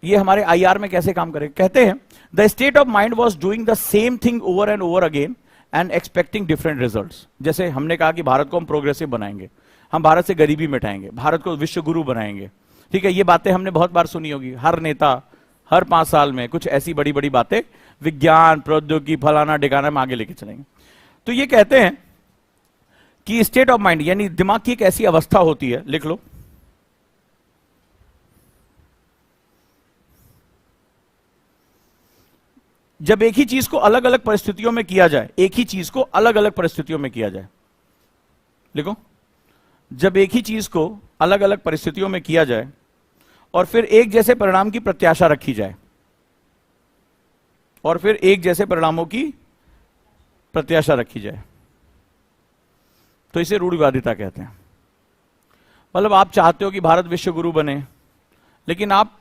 ये हमारे आईआर में कैसे काम करेगा, कहते हैं the state of mind was doing the same thing over and over again and expecting different results. जैसे हमने कहा कि भारत को हम प्रोग्रेसिव बनाएंगे, हम भारत से गरीबी मिटाएंगे, भारत को विश्व गुरु बनाएंगे, ठीक है। ये बातें हमने बहुत बार सुनी होगी, हर नेता हर 5 साल में कुछ ऐसी बड़ी बड़ी बातें विज्ञान प्रौद्योगिकी फलाना डिगाना में आगे लेके चलेंगे। तो ये कहते हैं कि स्टेट ऑफ माइंड यानी दिमाग की एक ऐसी अवस्था होती है, लिख लो, जब एक ही चीज को अलग अलग परिस्थितियों में किया जाए, एक ही चीज को अलग अलग परिस्थितियों में किया जाए, लिखो, जब एक ही चीज को अलग अलग परिस्थितियों में किया जाए और फिर एक जैसे परिणाम की प्रत्याशा रखी जाए, और फिर एक जैसे परिणामों की प्रत्याशा रखी जाए, तो इसे रूढ़िवादिता कहते हैं। मतलब आप चाहते हो कि भारत विश्व गुरु बने, लेकिन आप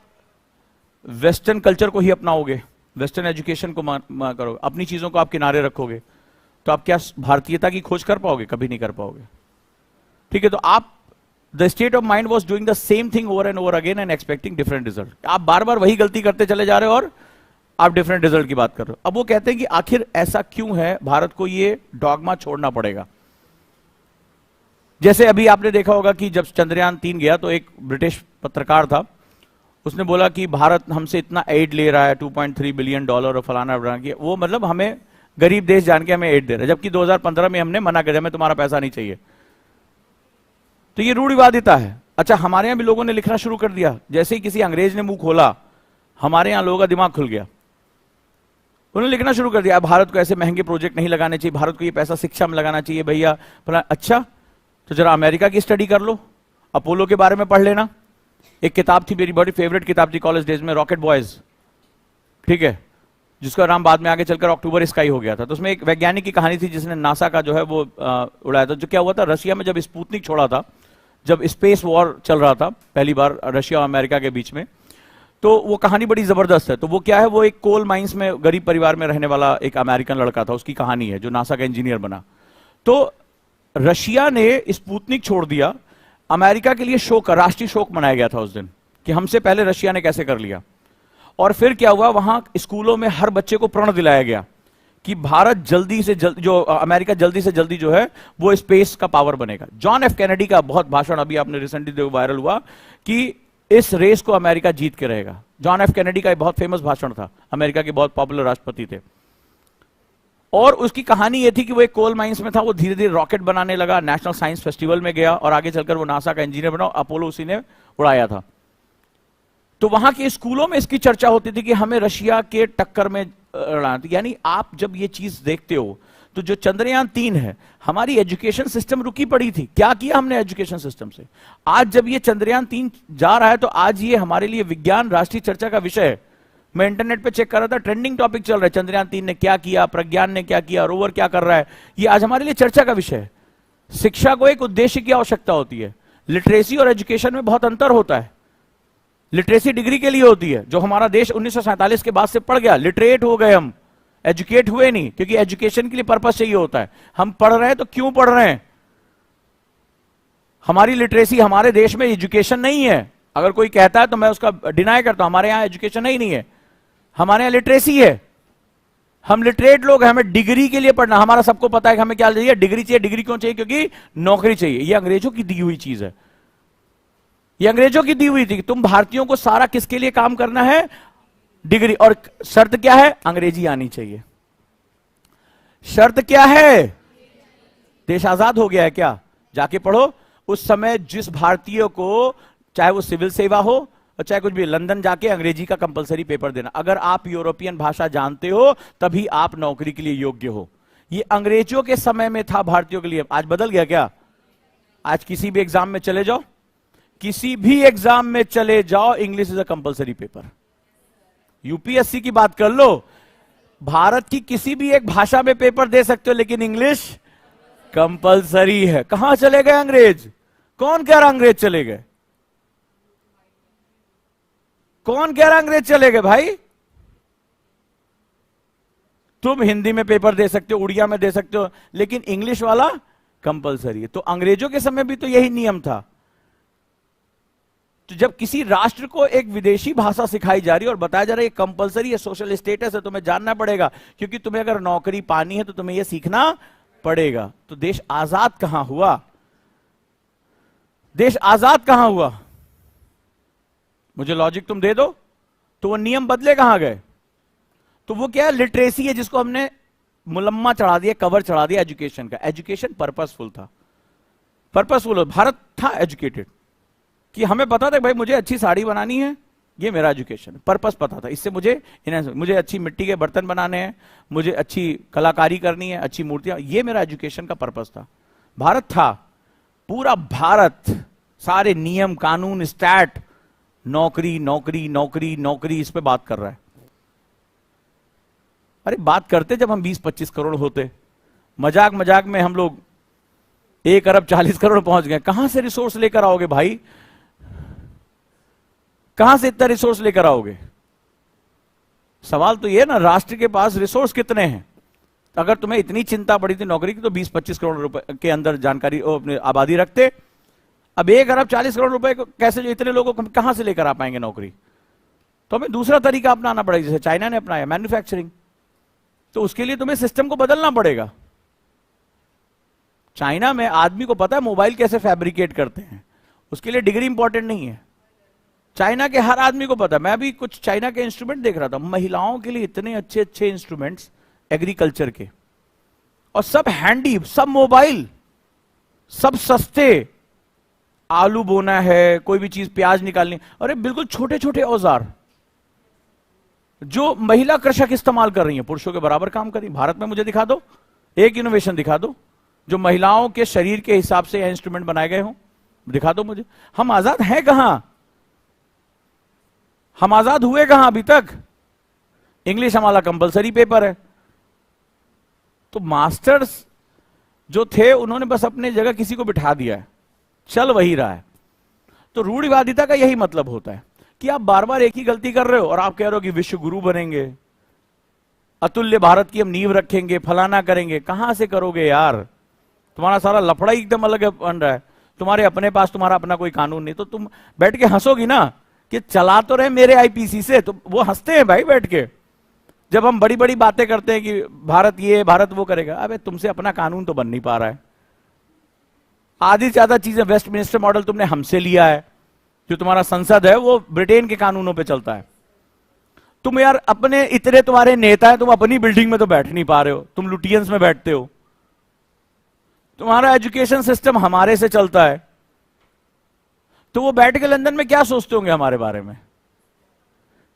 वेस्टर्न कल्चर को ही अपनाओगे, वेस्टर्न एजुकेशन को करोगे, अपनी चीजों को आप किनारे रखोगे, तो आप क्या भारतीयता की खोज कर पाओगे? कभी नहीं कर पाओगे, ठीक है। तो आप the state of mind was doing the same thing over and over again and expecting different result. आप बार बार वही गलती करते चले जा रहे हो और आप डिफरेंट रिजल्ट की बात कर रहे हो। अब वो कहते हैं कि आखिर ऐसा क्यों है, भारत को ये डॉगमा छोड़ना पड़ेगा। जैसे अभी आपने देखा होगा कि जब चंद्रयान 3 गया तो एक ब्रिटिश पत्रकार था, उसने बोला कि भारत हमसे इतना एड ले रहा है, $2.3 बिलियन और फलाना फलाना, वो मतलब हमें गरीब देश जान के हमें एड दे रहा है, जबकि 2015 में हमने मना कर दिया, हमें तुम्हारा पैसा नहीं चाहिए। तो ये रूढ़िवादिता है। अच्छा, हमारे यहां भी लोगों ने लिखना शुरू कर दिया, जैसे ही किसी अंग्रेज ने मुंह खोला हमारे यहां लोगों का दिमाग खुल गया, उन्होंने लिखना शुरू कर दिया भारत को ऐसे महंगे प्रोजेक्ट नहीं लगाने चाहिए, भारत को ये पैसा शिक्षा में लगाना चाहिए भैया। अच्छा, तो जरा अमेरिका की स्टडी कर लो, अपोलो के बारे में पढ़ लेना। एक किताब थी, मेरी बड़ी फेवरेट किताब थी कॉलेज डेज में, रॉकेट बॉयज, ठीक है, जिसका नाम बाद में आगे चलकर अक्टूबर स्काई हो गया था। तो उसमें एक वैज्ञानिक की कहानी थी जिसने नासा का जो है वो उड़ाया था। जो क्या हुआ था, रशिया में जब स्पुतनिक छोड़ा था, जब स्पेस वॉर चल रहा था पहली बार रशिया और अमेरिका के बीच में, तो वो कहानी बड़ी जबरदस्त है। तो वो क्या है, वो एक कोल माइंस में गरीब परिवार में रहने वाला एक अमेरिकन लड़का था, उसकी कहानी है, जो नासा का इंजीनियर बना। तो रशिया ने स्पुतनिक छोड़ दिया, अमेरिका के लिए शोक, राष्ट्रीय शोक मनाया गया था उस दिन कि हमसे पहले रशिया ने कैसे कर लिया। और फिर क्या हुआ, वहां स्कूलों में हर बच्चे को प्रण दिलाया गया कि भारत जल्दी से जल्दी, जो अमेरिका जल्दी से जल्दी जो है वो स्पेस का पावर बनेगा। जॉन एफ कैनेडी का बहुत भाषण अभी आपने रिसेंटली देखो वायरल हुआ कि इस रेस को अमेरिका जीत के रहेगा। जॉन एफ कैनेडी का एक बहुत फेमस भाषण था, अमेरिका के बहुत पॉपुलर राष्ट्रपति थे। और उसकी कहानी ये थी कि वो एक कोल माइंस में था, वो धीरे धीरे रॉकेट बनाने लगा, नेशनल साइंस फेस्टिवल में गया और आगे चलकर वो नासा का इंजीनियर बना, अपोलो उसी ने उड़ाया था। तो वहां के स्कूलों में इसकी चर्चा होती थी कि हमें रशिया के टक्कर में लड़ना। यानी आप जब ये चीज देखते हो तो जो चंद्रयान 3 है, हमारी एजुकेशन सिस्टम रुकी पड़ी थी। क्या किया हमने एजुकेशन सिस्टम से? आज जब ये चंद्रयान 3 जा रहा है तो आज ये हमारे लिए विज्ञान राष्ट्रीय चर्चा का विषय है। मैं इंटरनेट पे चेक कर रहा था, ट्रेंडिंग टॉपिक चल रहा है, चंद्रयान 3 ने क्या किया, प्रज्ञान ने क्या किया, रोवर क्या कर रहा है, ये आज हमारे लिए चर्चा का विषय है। शिक्षा को एक उद्देश्य की आवश्यकता होती है। लिटरेसी और एजुकेशन में बहुत अंतर होता है। लिटरेसी डिग्री के लिए होती है, जो हमारा देश 1947 के बाद से पढ़ गया, लिटरेट हो गए हम, एजुकेट हुए नहीं, क्योंकि एजुकेशन के लिए पर्पस चाहिए होता है। हम पढ़ रहे हैं तो क्यों पढ़ रहे हैं? हमारी लिटरेसी, हमारे देश में एजुकेशन नहीं है। अगर कोई कहता है तो मैं उसका डिनाई करता हूं, हमारे यहां एजुकेशन ही नहीं है, हमारे यहां लिटरेसी है। हम लिटरेट लोग हैं, हमें डिग्री के लिए पढ़ना। हमारा सबको पता है कि हमें क्या चाहिए, डिग्री चाहिए। डिग्री क्यों चाहिए? क्योंकि नौकरी चाहिए। ये अंग्रेजों की दी हुई चीज है, ये अंग्रेजों की दी हुई थी कि तुम भारतीयों को सारा किसके लिए काम करना है, डिग्री। और शर्त क्या है? अंग्रेजी आनी चाहिए। शर्त क्या है? देश आजाद हो गया है क्या? जाके पढ़ो। उस समय जिस भारतीय को, चाहे वो सिविल सेवा हो और चाहे कुछ भी, लंदन जाके अंग्रेजी का कंपलसरी पेपर देना। अगर आप यूरोपियन भाषा जानते हो तभी आप नौकरी के लिए योग्य हो। ये अंग्रेजों के समय में था भारतीयों के लिए। आज बदल गया क्या? आज किसी भी एग्जाम में चले जाओ, किसी भी एग्जाम में चले जाओ, English is a compulsory paper. UPSC की बात कर लो, भारत की किसी भी एक भाषा में पेपर दे सकते हो, लेकिन इंग्लिश कंपलसरी है। कहां चले गए अंग्रेज? कौन कह रहा अंग्रेज चले गए? कौन कह रहा अंग्रेज चले गए? भाई, तुम हिंदी में पेपर दे सकते हो, उड़िया में दे सकते हो, लेकिन इंग्लिश वाला कंपलसरी है। तो अंग्रेजों के समय भी तो यही नियम था। तो जब किसी राष्ट्र को एक विदेशी भाषा सिखाई जा रही है और बताया जा रहा है कंपलसरी है, सोशल स्टेटस है, तुम्हें जानना पड़ेगा, क्योंकि तुम्हें अगर नौकरी पानी है तो तुम्हें यह सीखना पड़ेगा, तो देश आजाद कहां हुआ? देश आजाद कहां हुआ? मुझे लॉजिक तुम दे दो। तो वो नियम बदले कहां गए? तो वो क्या है? लिटरेसी है, जिसको हमने मुलम्मा चढ़ा दिया, कवर चढ़ा दिया एजुकेशन का। एजुकेशन पर्पसफुल था, पर्पसफुल भारत था एजुकेटेड, कि हमें पता था भाई मुझे अच्छी साड़ी बनानी है, ये मेरा एजुकेशन पर्पस पता था, इससे मुझे अच्छी मिट्टी के बर्तन बनाने हैं, मुझे अच्छी कलाकारी करनी है, अच्छी मूर्तियां, ये मेरा एजुकेशन का पर्पस था। भारत था, पूरा भारत, सारे नियम कानून स्टैट, नौकरी नौकरी नौकरी नौकरी, इस पे बात कर रहा है। अरे बात करते जब हम 20-25 करोड़ होते, मजाक मजाक में हम लोग 1 अरब 40 करोड़ पहुंच गए। कहां से रिसोर्स लेकर आओगे भाई? कहां से इतना रिसोर्स लेकर आओगे? सवाल तो यह ना, राष्ट्र के पास रिसोर्स कितने हैं? अगर तुम्हें इतनी चिंता पड़ी थी नौकरी की तो 20-25 करोड़ रुपए के अंदर जानकारी अपनी आबादी रखते। अब 1 अरब 40 करोड़ रुपए को कैसे, जो इतने लोगों को कहां से लेकर आ पाएंगे नौकरी? तो हमें दूसरा तरीका अपनाना पड़ेगा, जैसे चाइना ने अपनाया, मैन्युफैक्चरिंग। तो उसके लिए तुम्हें सिस्टम को बदलना पड़ेगा। चाइना में आदमी को पता है मोबाइल कैसे फैब्रिकेट करते हैं, उसके लिए डिग्री इंपॉर्टेंट नहीं है। चाइना के हर आदमी को पता है। मैं भी कुछ चाइना के इंस्ट्रूमेंट देख रहा था, महिलाओं के लिए इतने अच्छे अच्छे इंस्ट्रूमेंट्स एग्रीकल्चर के, और सब हैंडी, सब मोबाइल, सब सस्ते। आलू बोना है, कोई भी चीज, प्याज निकालनी, अरे बिल्कुल छोटे छोटे औजार जो महिला कृषक इस्तेमाल कर रही हैं, पुरुषों के बराबर काम कर रही हैं। भारत में मुझे दिखा दो, एक इनोवेशन दिखा दो जो महिलाओं के शरीर के हिसाब से इंस्ट्रूमेंट बनाए गए हों, दिखा दो मुझे। हम आजाद हैं कहां? हम आजाद हुए कहां अभी तक? इंग्लिश हमारा कंपलसरी पेपर है। तो मास्टर्स जो थे उन्होंने बस अपने जगह किसी को बिठा दिया है, चल वही रहा है। तो रूढ़िवादिता का यही मतलब होता है कि आप बार बार एक ही गलती कर रहे हो और आप कह रहे हो कि विश्व गुरु बनेंगे, अतुल्य भारत की हम नींव रखेंगे, फलाना करेंगे। कहां से करोगे यार? तुम्हारा सारा लफड़ा ही एकदम अलग बन रहा है। तुम्हारे अपने पास तुम्हारा अपना कोई कानून नहीं, तो तुम बैठ के हंसोगी ना कि चला तो रहे मेरे आईपीसी से, तो वो हंसते हैं भाई बैठ के। जब हम बड़ी बड़ी बातें करते हैं कि भारत ये भारत वो करेगा, अबे तुमसे अपना कानून तो बन नहीं पा रहा है। आधी से ज्यादा चीजें वेस्टमिनिस्टर मॉडल तुमने हमसे लिया है, जो तुम्हारा संसद है वो ब्रिटेन के कानूनों पे चलता है। तुम यार अपने इतने तुम्हारे नेता है, तुम अपनी बिल्डिंग में तो बैठ नहीं पा रहे हो, तुम लुटियंस में बैठते हो। तुम्हारा एजुकेशन सिस्टम हमारे से चलता है, तो वो बैठ के लंदन में क्या सोचते होंगे हमारे बारे में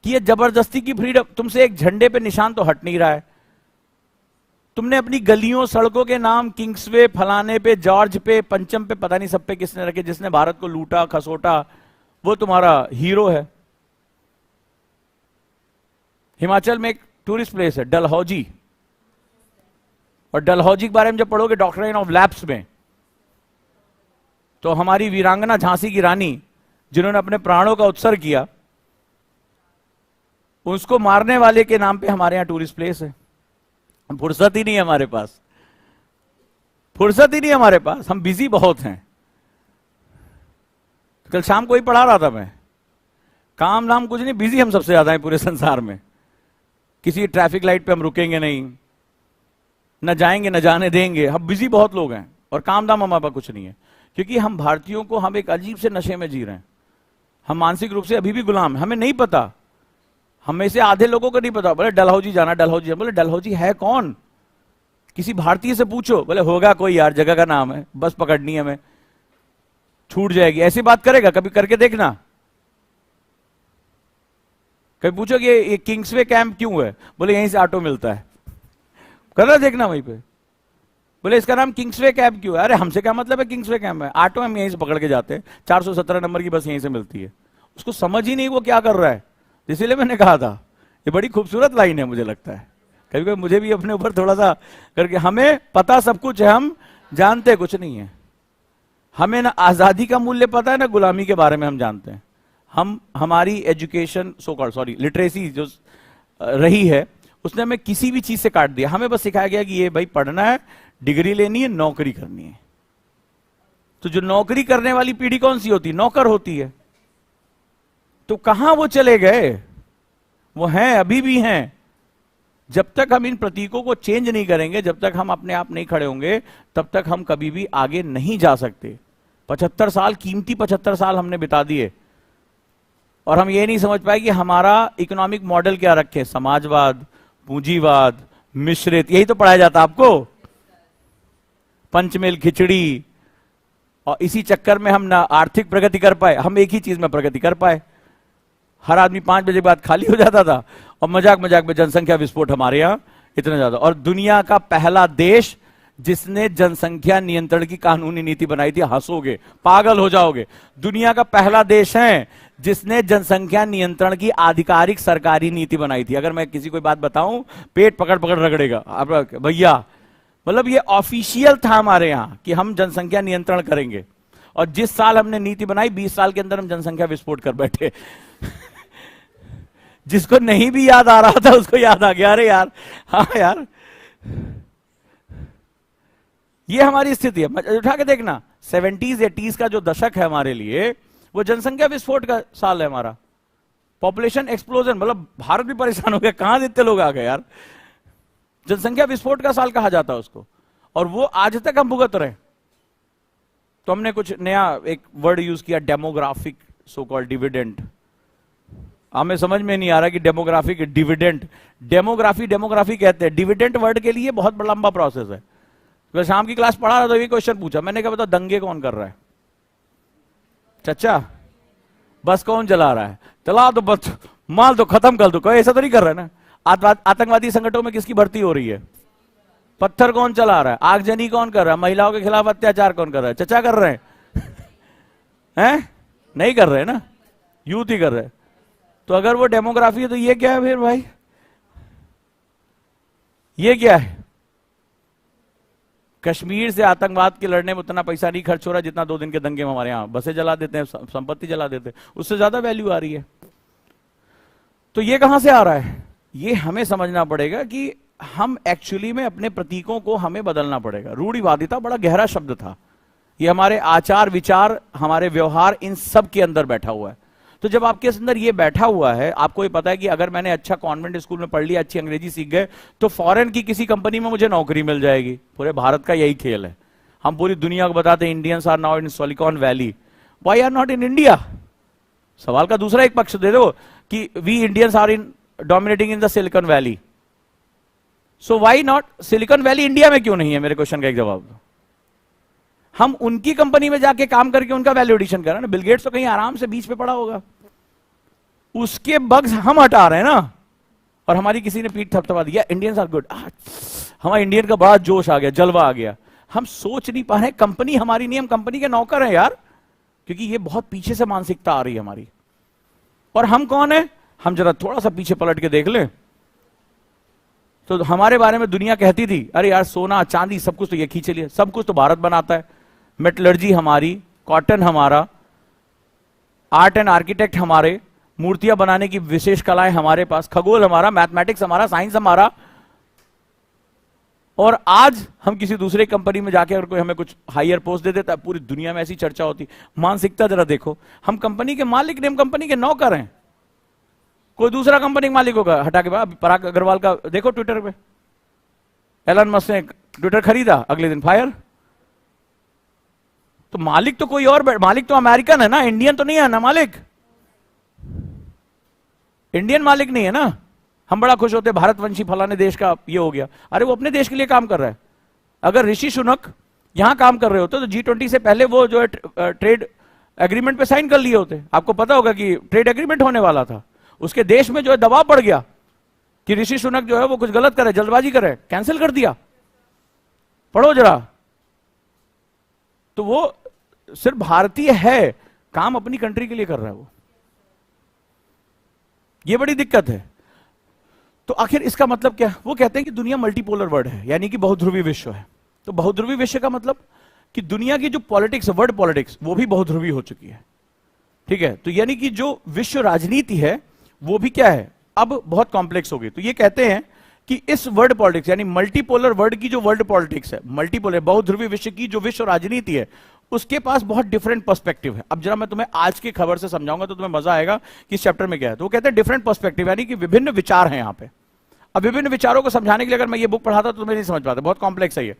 कि ये जबरदस्ती की फ्रीडम। तुमसे एक झंडे पे निशान तो हट नहीं रहा है। तुमने अपनी गलियों सड़कों के नाम किंग्सवे, फलाने पे, जॉर्ज पे, पंचम पे, पता नहीं सब पे किसने रखे। जिसने भारत को लूटा खसोटा वो तुम्हारा हीरो है। हिमाचल में एक टूरिस्ट प्लेस है डलहौजी, और डलहौजी के बारे में जब पढ़ोगे डॉक्ट्रिन ऑफ लैप्स में, तो हमारी वीरांगना झांसी की रानी जिन्होंने अपने प्राणों का उत्सर्ग किया, उसको मारने वाले के नाम पे हमारे यहां टूरिस्ट प्लेस है। फुर्सत ही नहीं है हमारे पास, फुर्सत ही नहीं है हमारे पास, हम बिजी बहुत हैं। कल शाम को ही पढ़ा रहा था मैं, काम नाम कुछ नहीं, बिजी हम सबसे ज्यादा हैं पूरे संसार में। किसी ट्रैफिक लाइट पे हम रुकेंगे नहीं, न जाएंगे न जाने देंगे, हम बिजी बहुत लोग हैं, और काम दाम हमारे पास कुछ नहीं है। क्योंकि हम भारतीयों को, हम एक अजीब से नशे में जी रहे हैं। हम मानसिक रूप से अभी भी गुलाम हैं, हमें नहीं पता। हमें से आधे लोगों को नहीं पता। बोले डलहौजी जाना, डलहौजी। बोले डलहौजी है कौन? किसी भारतीय से पूछो, बोले होगा कोई यार, जगह का नाम है, बस पकड़नी है, हमें छूट जाएगी। ऐसी बात करेगा? कभी करके देखना। कभी पूछो कि ये किंग्सवे कैंप क्यों है? बोले यहीं से ऑटो मिलता है। करना देखना वहीं पे। बोले इसका नाम किंग्सवे कैंप क्यों है? अरे हमसे क्या मतलब है किंग्सवे कैंप है, ऑटो हम यहीं से पकड़ के जाते हैं, 417 नंबर की बस यहीं से मिलती है। उसको समझ ही नहीं वो क्या कर रहा है। इसीलिए मैंने कहा था ये बड़ी खूबसूरत लाइन है, मुझे लगता है कभी कभी मुझे भी अपने ऊपर थोड़ा सा करके, हमें पता सब कुछ है, हम जानते कुछ नहीं है। हमें ना आजादी का मूल्य पता है ना गुलामी के बारे में हम जानते हैं। हम, हमारी एजुकेशन लिटरेसी जो रही है उसने हमें किसी भी चीज से काट दिया। हमें बस सिखाया गया कि ये भाई पढ़ना है, डिग्री लेनी है, नौकरी करनी है। तो जो नौकरी करने वाली पीढ़ी कौन सी होती है? नौकर होती है। तो कहां वो चले गए? वो हैं, अभी भी हैं। जब तक हम इन प्रतीकों को चेंज नहीं करेंगे, जब तक हम अपने आप नहीं खड़े होंगे, तब तक हम कभी भी आगे नहीं जा सकते। 75 साल, कीमती 75 साल हमने बिता दिए, और हम ये नहीं समझ पाए कि हमारा इकोनॉमिक मॉडल क्या रखे। समाजवाद, पूंजीवाद, मिश्रित, यही तो पढ़ाया जाता आपको, पंचमेल खिचड़ी। और इसी चक्कर में हम ना आर्थिक प्रगति कर पाए, हम एक ही चीज में प्रगति कर पाए। हर आदमी 5 बजे बाद खाली हो जाता था, और मजाक मजाक में जनसंख्या विस्फोट हमारे यहां इतना ज्यादा। और दुनिया का पहला देश जिसने जनसंख्या नियंत्रण की कानूनी नीति बनाई थी, हंसोगे, पागल हो जाओगे, दुनिया का पहला देश है जिसने जनसंख्या नियंत्रण की आधिकारिक सरकारी नीति बनाई थी। अगर मैं किसी को बात बताऊं, पेट पकड़ पकड़ रगड़ेगा भैया। मतलब ये ऑफिशियल था हमारे यहां कि हम जनसंख्या नियंत्रण करेंगे, और जिस साल हमने नीति बनाई, 20 साल के अंदर हम जनसंख्या विस्फोट कर बैठे। जिसको नहीं भी याद आ रहा था उसको याद आ गया, अरे यार, हाँ यार, ये हमारी स्थिति है। उठा के देखना, 70s 80s का जो दशक है हमारे लिए, वो जनसंख्या विस्फोट का साल है हमारा। पॉपुलेशन एक्सप्लोजन, मतलब भारत भी परेशान हो गया, कहां इतने लोग आ गए यार। जनसंख्या विस्फोट का साल कहा जाता है उसको, और वो आज तक हम भुगत रहे। तो हमने कुछ नया एक वर्ड यूज किया, डेमोग्राफिक सो कॉल्ड डिविडेंड। हमें समझ में नहीं आ रहा कि डेमोग्राफिक डिविडेंड, डेमोग्राफी कहते हैं, डिविडेंड वर्ड के लिए बहुत बड़ा लंबा प्रोसेस है। तो शाम की क्लास पढ़ा रहा था, ये क्वेश्चन पूछा मैंने, कहा बता दंगे कौन कर रहा है? चचा, बस कौन चला रहा है? चला दो बस, माल दो, खत्म कर दो। कोई ऐसा तो नहीं कर रहा है ना? आतंकवादी संगठनों में किसकी भर्ती हो रही है? पत्थर कौन चला रहा है? आगजनी कौन कर रहा है? महिलाओं के खिलाफ अत्याचार कौन कर रहा है? चचा कर रहे हैं? नहीं कर रहे ना, यूथ ही कर रहे हैं। तो अगर वो डेमोग्राफी है तो ये क्या है फिर भाई? ये क्या है? कश्मीर से आतंकवाद के लड़ने में उतना पैसा नहीं खर्च हो रहा जितना 2 दिन के दंगे में हमारे यहां बसें जला देते हैं, संपत्ति जला देते हैं, उससे ज्यादा वैल्यू आ रही है। तो ये कहां से आ रहा है? ये हमें समझना पड़ेगा कि हम एक्चुअली में अपने प्रतीकों को हमें बदलना पड़ेगा। रूढ़िवादिता बड़ा गहरा शब्द था, ये हमारे आचार विचार, हमारे व्यवहार, इन सब के अंदर बैठा हुआ है। तो जब आपके अंदर ये बैठा हुआ है, आपको ये पता है कि अगर मैंने अच्छा कॉन्वेंट स्कूल में पढ़ लिया, अच्छी अंग्रेजी सीख गए, तो फॉरेन की किसी कंपनी में मुझे नौकरी मिल जाएगी। पूरे भारत का यही खेल है। हम पूरी दुनिया को बताते हैं Indians are now in Silicon Valley, why are not in India? सवाल का दूसरा एक पक्ष दे दो कि we Indians are in dominating in the Silicon Valley, so why not Silicon Valley India में क्यों नहीं है? मेरे क्वेश्चन का एक जवाब दो। हम उनकी कंपनी में जाके काम करके उनका वैल्यू एडिशन कर रहे हैं ना। बिल गेट्स तो कहीं आराम से बीच पे पड़ा होगा, उसके बग्स हम हटा रहे हैं ना, और हमारी किसी ने पीठ थपथपा दिया, इंडियंस आर गुड, हमारा इंडियन का बड़ा जोश आ गया, जलवा आ गया। हम सोच नहीं पा रहे, कंपनी हमारी नहीं, हम कंपनी के नौकर हैं यार, क्योंकि ये बहुत पीछे से मानसिकता आ रही है हमारी। और हम कौन है? हम जरा थोड़ा सा पीछे पलट के देख लें तो हमारे बारे में दुनिया कहती थी, अरे यार सोना चांदी सब कुछ तो ये खींच लिया, सब कुछ तो भारत बनाता है, मेटलर्जी हमारी, कॉटन हमारा, आर्ट एंड आर्किटेक्ट हमारे, मूर्तियां बनाने की विशेष कलाएं हमारे पास, खगोल हमारा, मैथमेटिक्स हमारा, साइंस हमारा। और आज हम किसी दूसरे कंपनी में जाके अगर कोई हमें कुछ हायर पोस्ट दे देता है, पूरी दुनिया में ऐसी चर्चा होती। मानसिकता जरा देखो, हम कंपनी के मालिक नहीं, हम कंपनी के नौकर हैं। कोई दूसरा कंपनी मालिक होगा, हटा के बाद पराग अग्रवाल का देखो ट्विटर पे, एलन मस्क ने ट्विटर खरीदा, अगले दिन फायर। तो मालिक तो कोई और, मालिक तो अमेरिकन है ना, इंडियन तो नहीं है ना मालिक, इंडियन मालिक नहीं है ना। हम बड़ा खुश होते भारतवंशी फलाने देश का ये हो गया, अरे वो अपने देश के लिए काम कर रहा है। अगर ऋषि सुनक यहां काम कर रहे होते तो G20 से पहले वो जो है ट्रेड एग्रीमेंट पे साइन कर लिए होते। आपको पता होगा कि ट्रेड एग्रीमेंट होने वाला था, उसके देश में जो है दबाव बढ़ गया कि ऋषि सुनक जो है वो कुछ गलत करे, जल्दबाजी करे, कैंसिल कर दिया। पढ़ो जरा। तो वो सिर्फ भारतीय है, काम अपनी कंट्री के लिए कर रहा है वो, ये बड़ी दिक्कत है। तो आखिर इसका मतलब क्या? वो कहते हैं कि दुनिया मल्टीपोलर वर्ल्ड है, यानी कि बहुध्रुवी विश्व है। तो बहुध्रुवी विश्व का मतलब कि दुनिया की जो पॉलिटिक्स है, वर्ल्ड पॉलिटिक्स, वो भी बहुध्रुवी हो चुकी है। ठीक है, तो यानी कि जो विश्व राजनीति है वो भी क्या है, अब बहुत कॉम्प्लेक्स हो गई। तो ये कहते हैं कि इस वर्ल्ड पॉलिटिक्स यानी मल्टीपोलर वर्ल्ड की जो वर्ल्ड पॉलिटिक्स है, मल्टीपोलर बहुध्रुवी विश्व की जो विश्व राजनीति है, उसके पास बहुत डिफरेंट पर्सपेक्टिव है। अब जरा मैं तुम्हें आज की खबर से समझाऊंगा तो तुम्हें मजा आएगा कि इस चैप्टर में क्या है। तो वो कहते हैं डिफरेंट पर्सपेक्टिव, यानी कि विभिन्न विचार हैं यहां पे। अब विभिन्न विचारों को समझाने के लिए अगर मैं ये बुक पढ़ाता तो तुम्हें नहीं समझ पाता, बहुत कॉम्प्लेक्स है ये।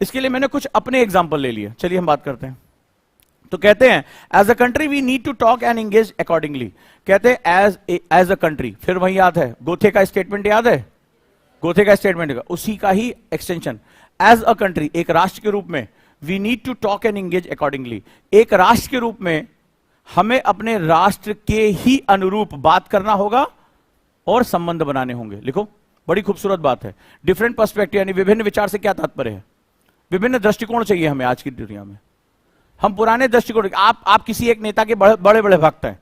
इसके लिए मैंने कुछ अपने एग्जाम्पल ले लिए, चलिए हम बात करते हैं। तो कहते हैं as a country we need to talk and engage accordingly. कहते हैं एज अ कंट्री, फिर वही याद है गोथे का स्टेटमेंट, याद है गोथे का स्टेटमेंट, उसी का ही एक्सटेंशन। एज अ कंट्री, एक राष्ट्र के रूप में, we need to talk and engage accordingly, एक राष्ट्र के रूप में हमें अपने राष्ट्र के ही अनुरूप बात करना होगा और संबंध बनाने होंगे। लिखो, बड़ी खूबसूरत बात है। डिफरेंट पर्सपेक्टिव यानी विभिन्न विचार से क्या तात्पर्य है? विभिन्न दृष्टिकोण चाहिए हमें आज की दुनिया में। हम पुराने दृष्टिकोण, आप किसी एक नेता के बड़े बड़े भक्त हैं,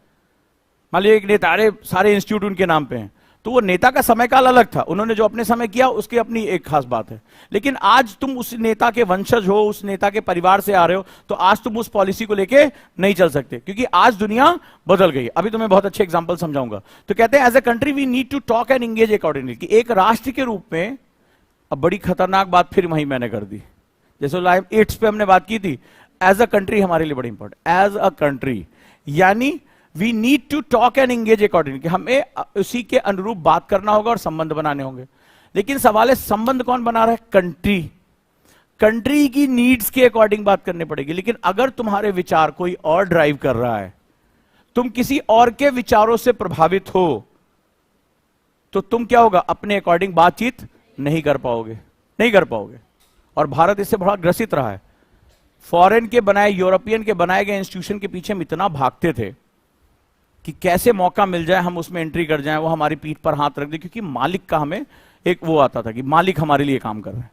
मान लीजिए एक नेता, अरे सारे इंस्टीट्यूट उनके नाम पे हैं, तो वो नेता का समय काल अलग था, उन्होंने जो अपने समय किया उसकी अपनी एक खास बात है। लेकिन आज तुम उस नेता के वंशज हो, उस नेता के परिवार से आ रहे हो, तो आज तुम उस पॉलिसी को लेके नहीं चल सकते, क्योंकि आज दुनिया बदल गई। अभी तुम्हें बहुत अच्छे एग्जांपल समझाऊंगा। तो कहते हैं as a country we need to talk and engage accordingly, कि एक राष्ट्र के रूप में, अब बड़ी खतरनाक बात फिर वही मैंने कर दी, जैसे लाइव एड्स पे हमने बात की थी, एज अ कंट्री हमारे लिए बड़ी इंपॉर्टेंट। एज अ कंट्री यानी we need to talk and engage accordingly, हमें उसी के अनुरूप बात करना होगा और संबंध बनाने होंगे। लेकिन सवाल है संबंध कौन बना रहा है? कंट्री। कंट्री की नीड्स के अकॉर्डिंग बात करनी पड़ेगी। लेकिन अगर तुम्हारे विचार कोई और ड्राइव कर रहा है, तुम किसी और के विचारों से प्रभावित हो, तो तुम क्या होगा? अपने अकॉर्डिंग बातचीत नहीं कर पाओगे, नहीं कर पाओगे। और भारत इससे बड़ा ग्रसित रहा है। फॉरेन के बनाए, यूरोपियन के बनाए गए इंस्टीट्यूशन के पीछे हम इतना भागते थे कि कैसे मौका मिल जाए हम उसमें एंट्री कर जाएं, वो हमारी पीठ पर हाथ रख दे, क्योंकि मालिक का हमें एक वो आता था कि मालिक हमारे लिए काम कर रहे हैं।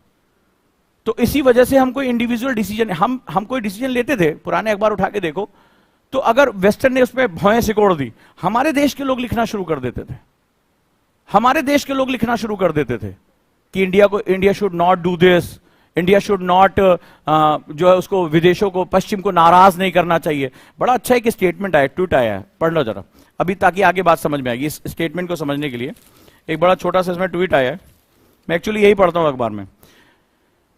तो इसी वजह से हम कोई इंडिविजुअल डिसीजन, हम कोई डिसीजन लेते थे, पुराने अखबार उठा के देखो, तो अगर वेस्टर्न ने उसमें भौएं सिकोड़ दी, हमारे देश के लोग लिखना शुरू कर देते थे। हमारे देश के लोग लिखना शुरू कर देते थे कि India should not do this, India should not, जो है उसको, विदेशों को, पश्चिम को नाराज नहीं करना चाहिए। बड़ा अच्छा एक स्टेटमेंट आया, ट्वीट आया है, पढ़ लो जरा अभी, ताकि आगे बात समझ में आएगी। इस स्टेटमेंट को समझने के लिए एक बड़ा छोटा सा इसमें ट्वीट आया है, मैं एक्चुअली यही पढ़ता हूं अखबार में।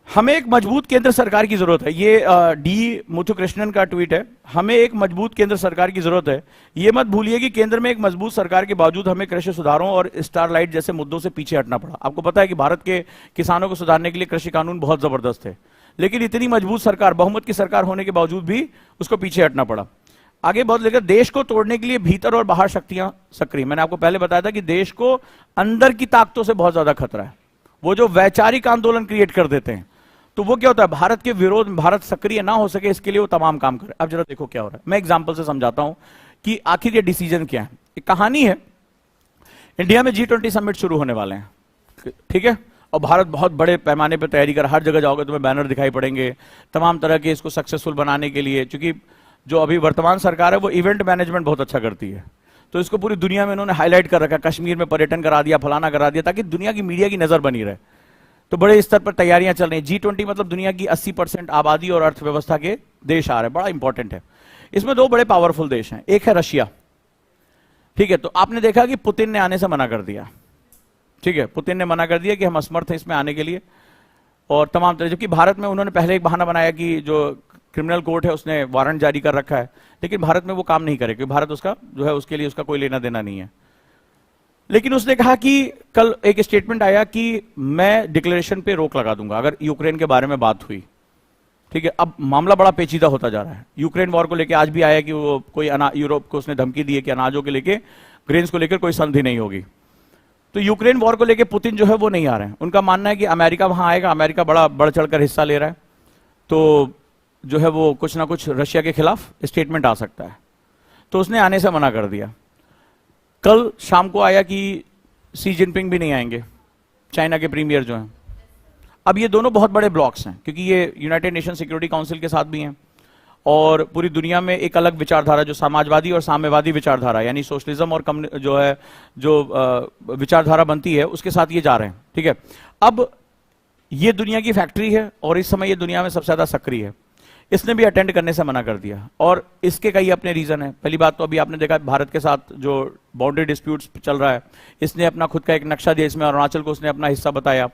हमें एक मजबूत केंद्र सरकार की जरूरत है, ये डी मुथुकृष्णन का ट्वीट है। हमें एक मजबूत केंद्र सरकार की जरूरत है। ये मत भूलिए कि केंद्र में एक मजबूत सरकार के बावजूद हमें कृषि सुधारों और स्टारलाइट जैसे मुद्दों से पीछे हटना पड़ा। आपको पता है कि भारत के किसानों को सुधारने के लिए कृषि कानून बहुत जबरदस्त है, लेकिन इतनी मजबूत सरकार, बहुमत की सरकार होने के बावजूद भी उसको पीछे हटना पड़ा। आगे बहुत लेकर देश को तोड़ने के लिए भीतर और बाहर शक्तियां सक्रिय। मैंने आपको पहले बताया था कि देश को अंदर की ताकतों से बहुत ज्यादा खतरा है। वो जो वैचारिक आंदोलन क्रिएट कर देते हैं, तो वो क्या होता है? भारत के विरोध में भारत सक्रिय ना हो सके, इसके लिए वो तमाम काम करे। अब जरा देखो क्या हो रहा है, मैं एग्जांपल से समझाता हूं कि आखिर ये डिसीजन क्या है। एक कहानी है, इंडिया में G20 समिट शुरू होने वाले हैं, ठीक है, और भारत बहुत बड़े पैमाने पर तैयारी कर, हर जगह जाओगे तुम्हें बैनर दिखाई पड़ेंगे तमाम तरह के, इसको सक्सेसफुल बनाने के लिए। क्योंकि जो अभी वर्तमान सरकार है वो इवेंट मैनेजमेंट बहुत अच्छा करती है, तो इसको पूरी दुनिया में इन्होंने हाईलाइट कर रखा है। कश्मीर में पर्यटन करा दिया, फलाना करा दिया, ताकि दुनिया की मीडिया की नजर बनी रहे। तो बड़े स्तर पर तैयारियां चल रही हैं। G20 मतलब दुनिया की 80% आबादी और अर्थव्यवस्था के देश आ रहे हैं, बड़ा इंपॉर्टेंट है। इसमें दो बड़े पावरफुल देश हैं, एक है रशिया, ठीक है। तो आपने देखा कि पुतिन ने आने से मना कर दिया, ठीक है, पुतिन ने मना कर दिया कि हम असमर्थ हैं इसमें आने के लिए, और तमाम तरह, जबकि भारत में उन्होंने पहले एक बहाना बनाया कि जो क्रिमिनल कोर्ट है उसने वारंट जारी कर रखा है, लेकिन भारत में वो काम नहीं करे, क्योंकि भारत उसका जो है उसके लिए उसका कोई लेना देना नहीं है। लेकिन उसने कहा कि कल एक स्टेटमेंट आया कि मैं डिक्लेरेशन पे रोक लगा दूंगा अगर यूक्रेन के बारे में बात हुई, ठीक है। अब मामला बड़ा पेचीदा होता जा रहा है। यूक्रेन वॉर को लेकर आज भी आया कि वो कोई यूरोप को उसने धमकी दी है कि अनाजों के लेके, ग्रेन्स को लेकर कोई संधि नहीं होगी। तो यूक्रेन वॉर को लेकर पुतिन जो है वो नहीं आ रहे हैं। उनका मानना है कि अमेरिका वहां आएगा, अमेरिका बड़ा बढ़ चढ़कर हिस्सा ले रहा है, तो जो है वो कुछ ना कुछ रशिया के खिलाफ स्टेटमेंट आ सकता है, तो उसने आने से मना कर दिया। कल शाम को आया कि शी जिनपिंग भी नहीं आएंगे, चाइना के प्रीमियर जो हैं। अब ये दोनों बहुत बड़े ब्लॉक्स हैं, क्योंकि ये यूनाइटेड नेशन सिक्योरिटी काउंसिल के साथ भी हैं, और पूरी दुनिया में एक अलग विचारधारा, जो समाजवादी और साम्यवादी विचारधारा, यानी सोशलिज्म और जो है जो विचारधारा बनती है, उसके साथ ये जा रहे हैं, ठीक है। अब ये दुनिया की फैक्ट्री है और इस समय ये दुनिया में सबसे ज्यादा सक्रिय है। इसने भी अटेंड करने से मना कर दिया, और इसके कई अपने रीजन है। पहली बात तो अभी आपने देखा भारत के साथ जो बाउंड्री डिस्प्यूट्स चल रहा है, इसने अपना खुद का एक नक्शा दिया, इसमें अरुणाचल को उसने अपना हिस्सा बताया।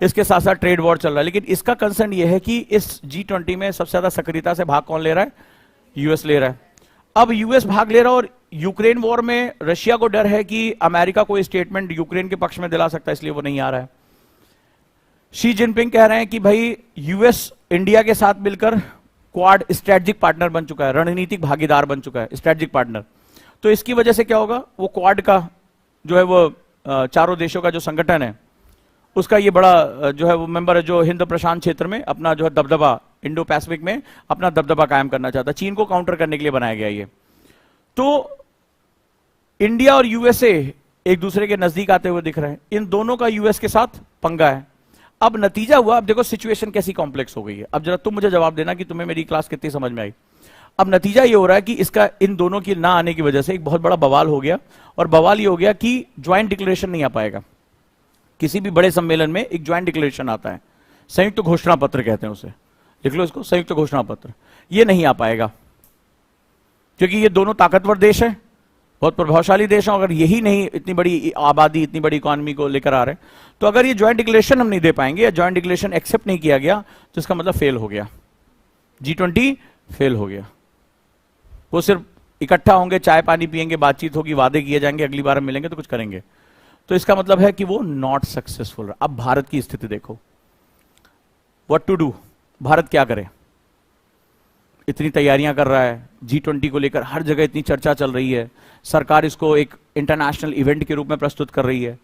इसके साथ साथ ट्रेड वॉर चल रहा है। लेकिन इसका कंसर्न यह है कि इस G20 में सबसे ज्यादा सक्रियता से भाग कौन ले रहा है? यूएस ले रहा है। अब यूएस भाग ले रहा है और यूक्रेन वॉर में रशिया को डर है कि अमेरिका कोई स्टेटमेंट यूक्रेन के पक्ष में दिला सकता है, इसलिए वो नहीं आ रहा है। शी जिनपिंग कह रहे हैं कि भाई यूएस इंडिया के साथ मिलकर क्वाड स्ट्रेटजिक पार्टनर बन चुका है, रणनीतिक भागीदार बन चुका है, स्ट्रेटजिक पार्टनर। तो इसकी वजह से क्या होगा, वो क्वाड का जो है वो चारों देशों का जो संगठन है उसका ये बड़ा जो है वो मेंबर है, जो हिंद प्रशांत क्षेत्र में अपना जो है दबदबा, इंडो पैसिफिक में अपना दबदबा कायम करना चाहता है। चीन को काउंटर करने के लिए बनाया गया ये। तो इंडिया और यूएसए एक दूसरे के नजदीक आते हुए दिख रहे हैं। इन दोनों का यूएस के साथ पंगा है। अब नतीजा हुआ, अब देखो सिचुएशन कैसी कॉम्प्लेक्स हो गई है। अब जरा तुम मुझे जवाब देना कि तुम्हें मेरी क्लास कितनी समझ में आई। अब नतीजा ये हो रहा है कि इसका इन दोनों की ना आने की वजह से एक बहुत बड़ा बवाल हो गया, और बवाल ये हो गया कि ज्वाइंट डिक्लेरेशन नहीं आ पाएगा। किसी भी बड़े सम्मेलन में एक ज्वाइंट डिक्लेरेशन आता है, संयुक्त घोषणा पत्र कहते हैं उसे, लिख लो इसको, संयुक्त घोषणा पत्र। ये नहीं आ पाएगा क्योंकि ये दोनों ताकतवर देश है, बहुत प्रभावशाली देश है। अगर यही नहीं इतनी बड़ी आबादी, इतनी बड़ी इकोनॉमी को लेकर आ रहे हैं, तो अगर ये ज्वाइंट डिक्लेरेशन हम नहीं दे पाएंगे या ज्वाइंट डिक्लेरेशन एक्सेप्ट नहीं किया गया, तो इसका मतलब फेल हो गया, G20 फेल हो गया। वो सिर्फ इकट्ठा होंगे, चाय पानी पिएंगे, बातचीत होगी, वादे किए जाएंगे, अगली बार हम मिलेंगे तो कुछ करेंगे, तो इसका मतलब है कि वो नॉट सक्सेसफुल। अब भारत की स्थिति देखो, व्हाट टू डू, भारत क्या करे? इतनी तैयारियां कर रहा है, G20 को लेकर हर जगह इतनी चर्चा चल रही है, सरकार इसको एक इंटरनेशनल इवेंट के रूप में प्रस्तुत कर रही है,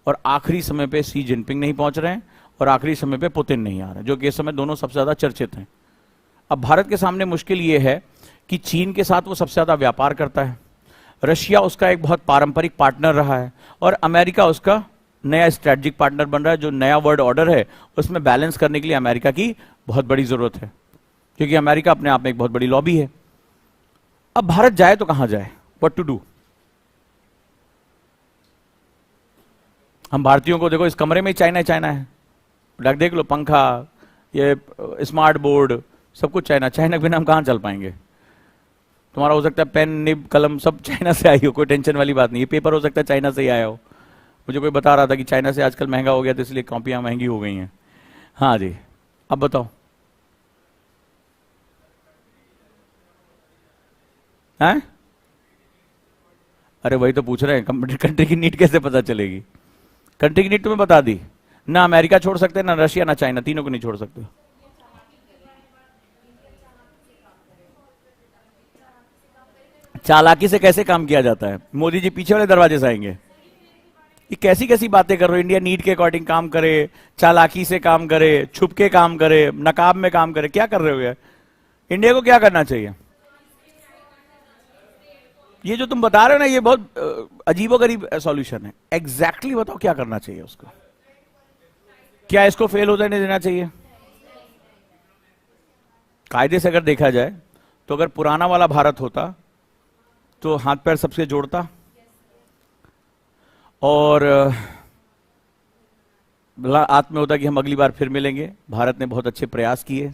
और आखिरी समय पे शी जिनपिंग नहीं पहुंच रहे हैं और आखिरी समय पे पुतिन नहीं आ रहे, जो कि इस समय दोनों सबसे ज्यादा चर्चित हैं। अब भारत के सामने मुश्किल ये है कि चीन के साथ वो सबसे ज्यादा व्यापार करता है, रशिया उसका एक बहुत पारंपरिक पार्टनर रहा है, और अमेरिका उसका नया स्ट्रेटजिक पार्टनर बन रहा है। जो नया वर्ल्ड ऑर्डर है उसमें बैलेंस करने के लिए अमेरिका की बहुत बड़ी जरूरत है, क्योंकि अमेरिका अपने आप में एक बहुत बड़ी लॉबी है। अब भारत जाए तो कहां जाए, व्हाट टू डू? हम भारतीयों को देखो, इस कमरे में ही चाइना चाइना है, देख लो, पंखा, ये स्मार्ट बोर्ड, सब कुछ चाइना। चाइना के बिना हम कहां चल पाएंगे? तुम्हारा हो सकता है पेन, निब, कलम सब चाइना से आई हो, कोई टेंशन वाली बात नहीं। ये पेपर हो सकता है चाइना से ही आया हो। मुझे कोई बता रहा था कि चाइना से आजकल महंगा हो गया, तो इसलिए कॉपियां महंगी हो गई हैं। हाँ जी, अब बताओ। हैं? अरे वही तो पूछ रहे हैं, कंट्री की नीड कैसे पता चलेगी? कंट्री की नीड तुम्हें बता दी ना, अमेरिका छोड़ सकते, ना रशिया, ना चाइना, तीनों को नहीं छोड़ सकते। चालाकी से कैसे काम किया जाता है? मोदी जी पीछे वाले दरवाजे से आएंगे। ये कैसी कैसी बातें कर रहे हो? इंडिया नीड के अकॉर्डिंग काम करे, चालाकी से काम करे, छुप के काम करे, नकाब में काम करे, क्या कर रहे हो यार? इंडिया को क्या करना चाहिए? ये जो तुम बता रहे हो ना, ये बहुत अजीबोगरीब सॉल्यूशन है। एग्जैक्टली बताओ क्या करना चाहिए उसको? क्या इसको फेल होने नहीं देना चाहिए? कायदे से अगर देखा जाए तो अगर पुराना वाला भारत होता तो हाथ पैर सबसे जोड़ता और आत्म में होता कि हम अगली बार फिर मिलेंगे। भारत ने बहुत अच्छे प्रयास किए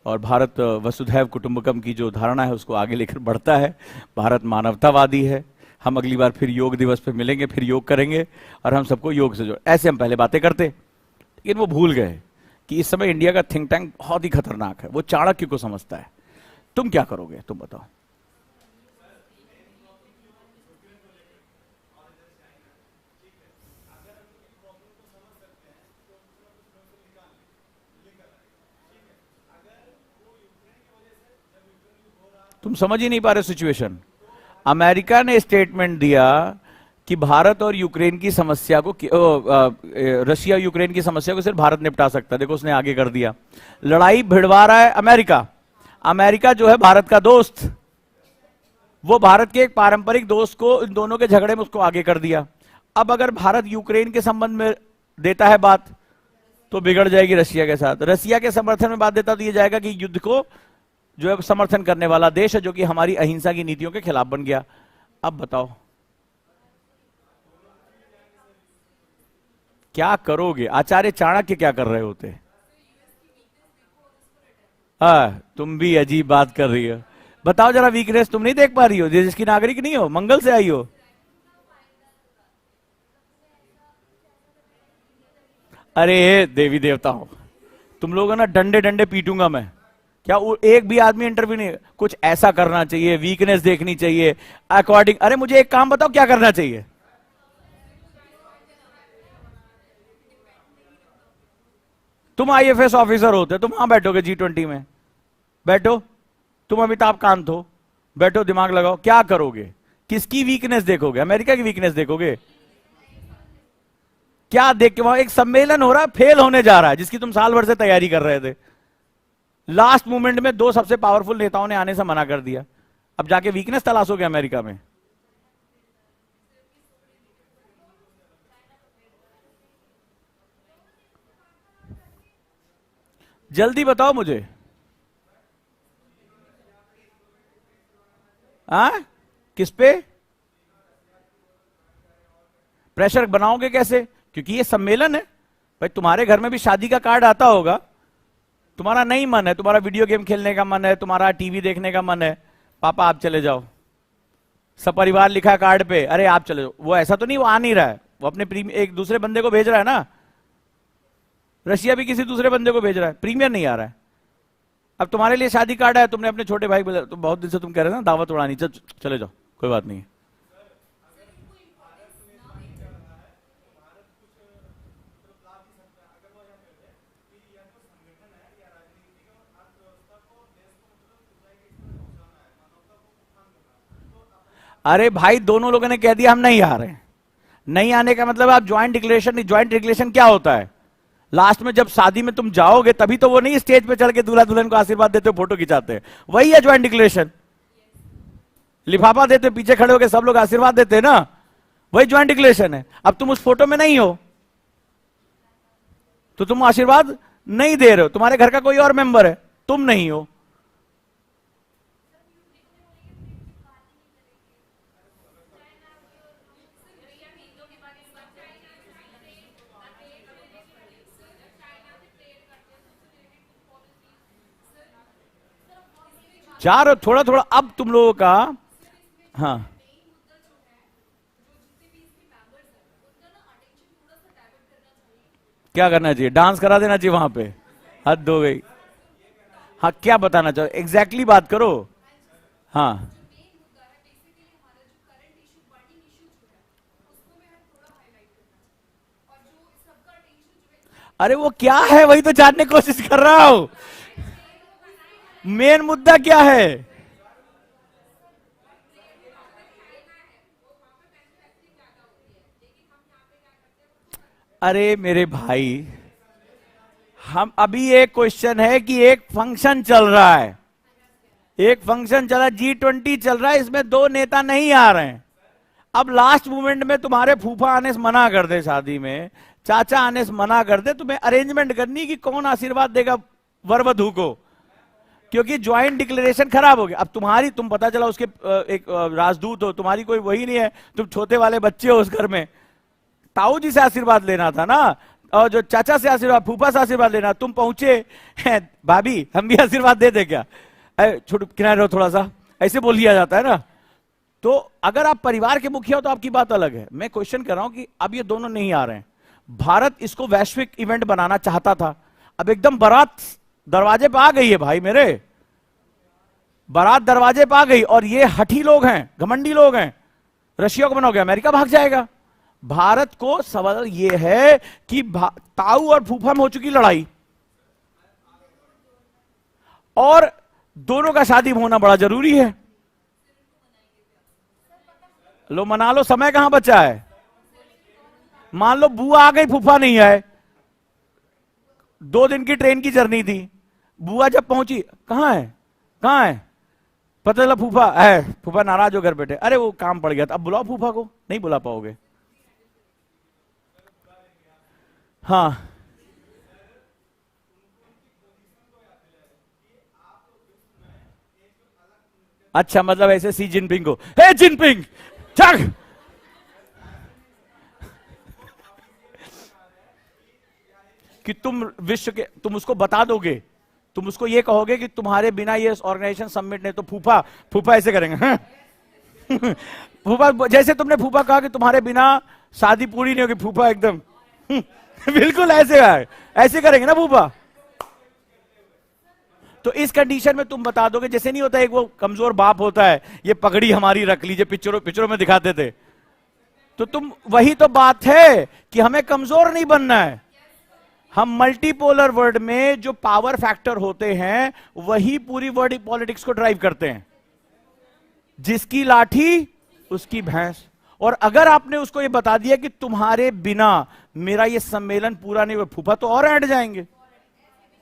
और भारत वसुधैव कुटुंबकम की जो धारणा है उसको आगे लेकर बढ़ता है। भारत मानवतावादी है। हम अगली बार फिर योग दिवस पे मिलेंगे, फिर योग करेंगे और हम सबको योग से जोड़। ऐसे हम पहले बातें करते, लेकिन वो भूल गए कि इस समय इंडिया का थिंक टैंक बहुत ही खतरनाक है। वो चाणक्य को समझता है। तुम क्या करोगे? तुम बताओ। तुम समझ ही नहीं पा रहे सिचुएशन। अमेरिका ने स्टेटमेंट दिया कि भारत और यूक्रेन की समस्या को, रशिया यूक्रेन की समस्या को सिर्फ भारत निपटा सकता है। देखो उसने आगे कर दिया, लड़ाई भिड़वा रहा है अमेरिका। अमेरिका जो है भारत का दोस्त, वो भारत के एक पारंपरिक दोस्त को इन दोनों के झगड़े में उसको आगे कर दिया। अब अगर भारत यूक्रेन के संबंध में देता है बात तो बिगड़ जाएगी रशिया के साथ। रशिया के समर्थन में बात देता तो ये जाएगा कि युद्ध को जो है समर्थन करने वाला देश है, जो कि हमारी अहिंसा की नीतियों के खिलाफ बन गया। अब बताओ क्या करोगे? आचार्य चाणक्य क्या कर रहे होते? हाँ, तुम भी अजीब बात कर रही हो। बताओ जरा, वीकनेस तुम नहीं देख पा रही हो? देश की नागरिक नहीं हो, मंगल से आई हो। अरे देवी देवता हो, तुम लोग ना डंडे डंडे पीटूंगा मैं। क्या एक भी आदमी इंटरव्यू नहीं, कुछ ऐसा करना चाहिए, वीकनेस देखनी चाहिए अकॉर्डिंग। अरे मुझे एक काम बताओ क्या करना चाहिए। तुम आईएफएस ऑफिसर होते, तुम वहां बैठोगे G20 में, बैठो। तुम अमिताभ कांत हो, बैठो, दिमाग लगाओ, क्या करोगे? किसकी वीकनेस देखोगे? अमेरिका की वीकनेस देखोगे? क्या देख के, वहां एक सम्मेलन हो रहा है, फेल होने जा रहा है, जिसकी तुम साल भर से तैयारी कर रहे थे। लास्ट मोमेंट में दो सबसे पावरफुल नेताओं ने आने से मना कर दिया। अब जाके वीकनेस तलाशोगे अमेरिका में? जल्दी बताओ मुझे। किस पे प्रेशर बनाओगे? कैसे? क्योंकि ये सम्मेलन है भाई। तुम्हारे घर में भी शादी का कार्ड आता होगा, तुम्हारा नहीं मन है, तुम्हारा वीडियो गेम खेलने का मन है, तुम्हारा टीवी देखने का मन है, पापा आप चले जाओ, सब परिवार लिखा है कार्ड पे, अरे आप चले जाओ। वो ऐसा तो नहीं, वो आ नहीं रहा है, वो अपने एक दूसरे बंदे को भेज रहा है ना। रशिया भी किसी दूसरे बंदे को भेज रहा है, प्रीमियर नहीं आ रहा है। अब तुम्हारे लिए शादी कार्ड है, तुमने अपने छोटे भाई बोला, तो बहुत दिन से तुम कह रहे हो ना दावत उड़ानी, चले जाओ, कोई बात नहीं है। अरे भाई दोनों लोगों ने कह दिया हम नहीं आ रहे हैं। नहीं आने का मतलब आप ज्वाइंट डिक्लेरेशन नहीं। ज्वाइंट डिक्लेरेशन क्या होता है? लास्ट में जब शादी में तुम जाओगे तभी तो वो नहीं स्टेज पे चढ़ के दूल्हा दुल्हन को आशीर्वाद देते हो, फोटो खिंचाते हैं, वही है ज्वाइंट डिक्लेरेशन। लिफाफा देते, पीछे खड़े होकर सब लोग आशीर्वाद देते हैं ना, वही ज्वाइंट डिक्लेरेशन है। अब तुम उस फोटो में नहीं हो तो तुम आशीर्वाद नहीं दे रहे हो, तुम्हारे घर का कोई और मेंबर है, तुम नहीं हो। चार थोड़ा थोड़ा अब तुम लोगों का। हाँ, क्या करना चाहिए? डांस करा देना चाहिए वहां पे? हद हो गई। हाँ, क्या बताना चाहो एग्जैक्टली, बात करो। हाँ, अरे वो क्या है, वही तो जानने की कोशिश कर रहा हूं। मेन मुद्दा क्या है? अरे मेरे भाई, हम अभी एक क्वेश्चन है कि एक फंक्शन चल रहा है, एक फंक्शन चल रहा है, G20 चल रहा है, इसमें दो नेता नहीं आ रहे हैं। अब लास्ट मोमेंट में तुम्हारे फूफा आने से मना कर दे, शादी में चाचा आने से मना कर दे, तुम्हें अरेंजमेंट करनी कि कौन आशीर्वाद देगा वर वधू को, क्योंकि ज्वाइंट डिक्लेरेशन खराब हो गया। अब तुम पता चला उसके एक राजदूत हो, तुम्हारी कोई वही नहीं है, तुम छोटे वाले बच्चे हो उस घर में, ताऊ जी से आशीर्वाद लेना था ना, और जो चाचा से आशीर्वाद, फूफा से आशीर्वाद लेना, तुम पहुंचे भाभी हम भी आशीर्वाद दे दे क्या? छोटे किनारे रहो थोड़ा सा, ऐसे बोल लिया जाता है ना। तो अगर आप परिवार के मुखिया हो तो आपकी बात अलग है। मैं क्वेश्चन कर रहा हूं कि अब ये दोनों नहीं आ रहे हैं, भारत इसको वैश्विक इवेंट बनाना चाहता था, अब एकदम बारात दरवाजे पे आ गई है भाई मेरे, बारात दरवाजे पे आ गई, और ये हठी लोग हैं, घमंडी लोग हैं, रशिया को बनाओगे अमेरिका भाग जाएगा। भारत को सवाल ये है कि ताऊ और फूफा में हो चुकी लड़ाई, और दोनों का शादी होना बड़ा जरूरी है। लो मना लो, समय कहां बचा है? मान लो बुआ आ गई, फूफा नहीं आए, 2 दिन की ट्रेन की जर्नी थी, बुआ जब पहुंची, कहां है कहां है, पता चला फूफा है, फूफा नाराज हो घर बैठे, अरे वो काम पड़ गया था, अब बुलाओ फूफा को, नहीं बुला पाओगे। हाँ, अच्छा, मतलब ऐसे सी जिनपिंग को, हे जिनपिंग चक, कि तुम विश्व के, तुम उसको बता दोगे, तुम उसको ये कहोगे कि तुम्हारे बिना ये ऑर्गेनाइजेशन सबमिट नहीं, तो फूफा फूफा ऐसे करेंगे हाँ? फूफा जैसे तुमने फूफा कहा कि तुम्हारे बिना शादी पूरी नहीं होगी, फूफा एकदम बिल्कुल ऐसे है, ऐसे करेंगे ना फूफा। तो इस कंडीशन में तुम बता दोगे, जैसे नहीं होता एक वो कमजोर बाप होता है, ये पगड़ी हमारी रख लीजिए, पिक्चरों पिक्चरों में दिखाते थे, तो तुम वही तो बात है कि हमें कमजोर नहीं बनना है। हम मल्टीपोलर वर्ल्ड में जो पावर फैक्टर होते हैं वही पूरी वर्ल्ड पॉलिटिक्स को ड्राइव करते हैं। जिसकी लाठी उसकी भैंस। और अगर आपने उसको ये बता दिया कि तुम्हारे बिना मेरा ये सम्मेलन पूरा नहीं हुआ, फूफा तो और ऐड जाएंगे।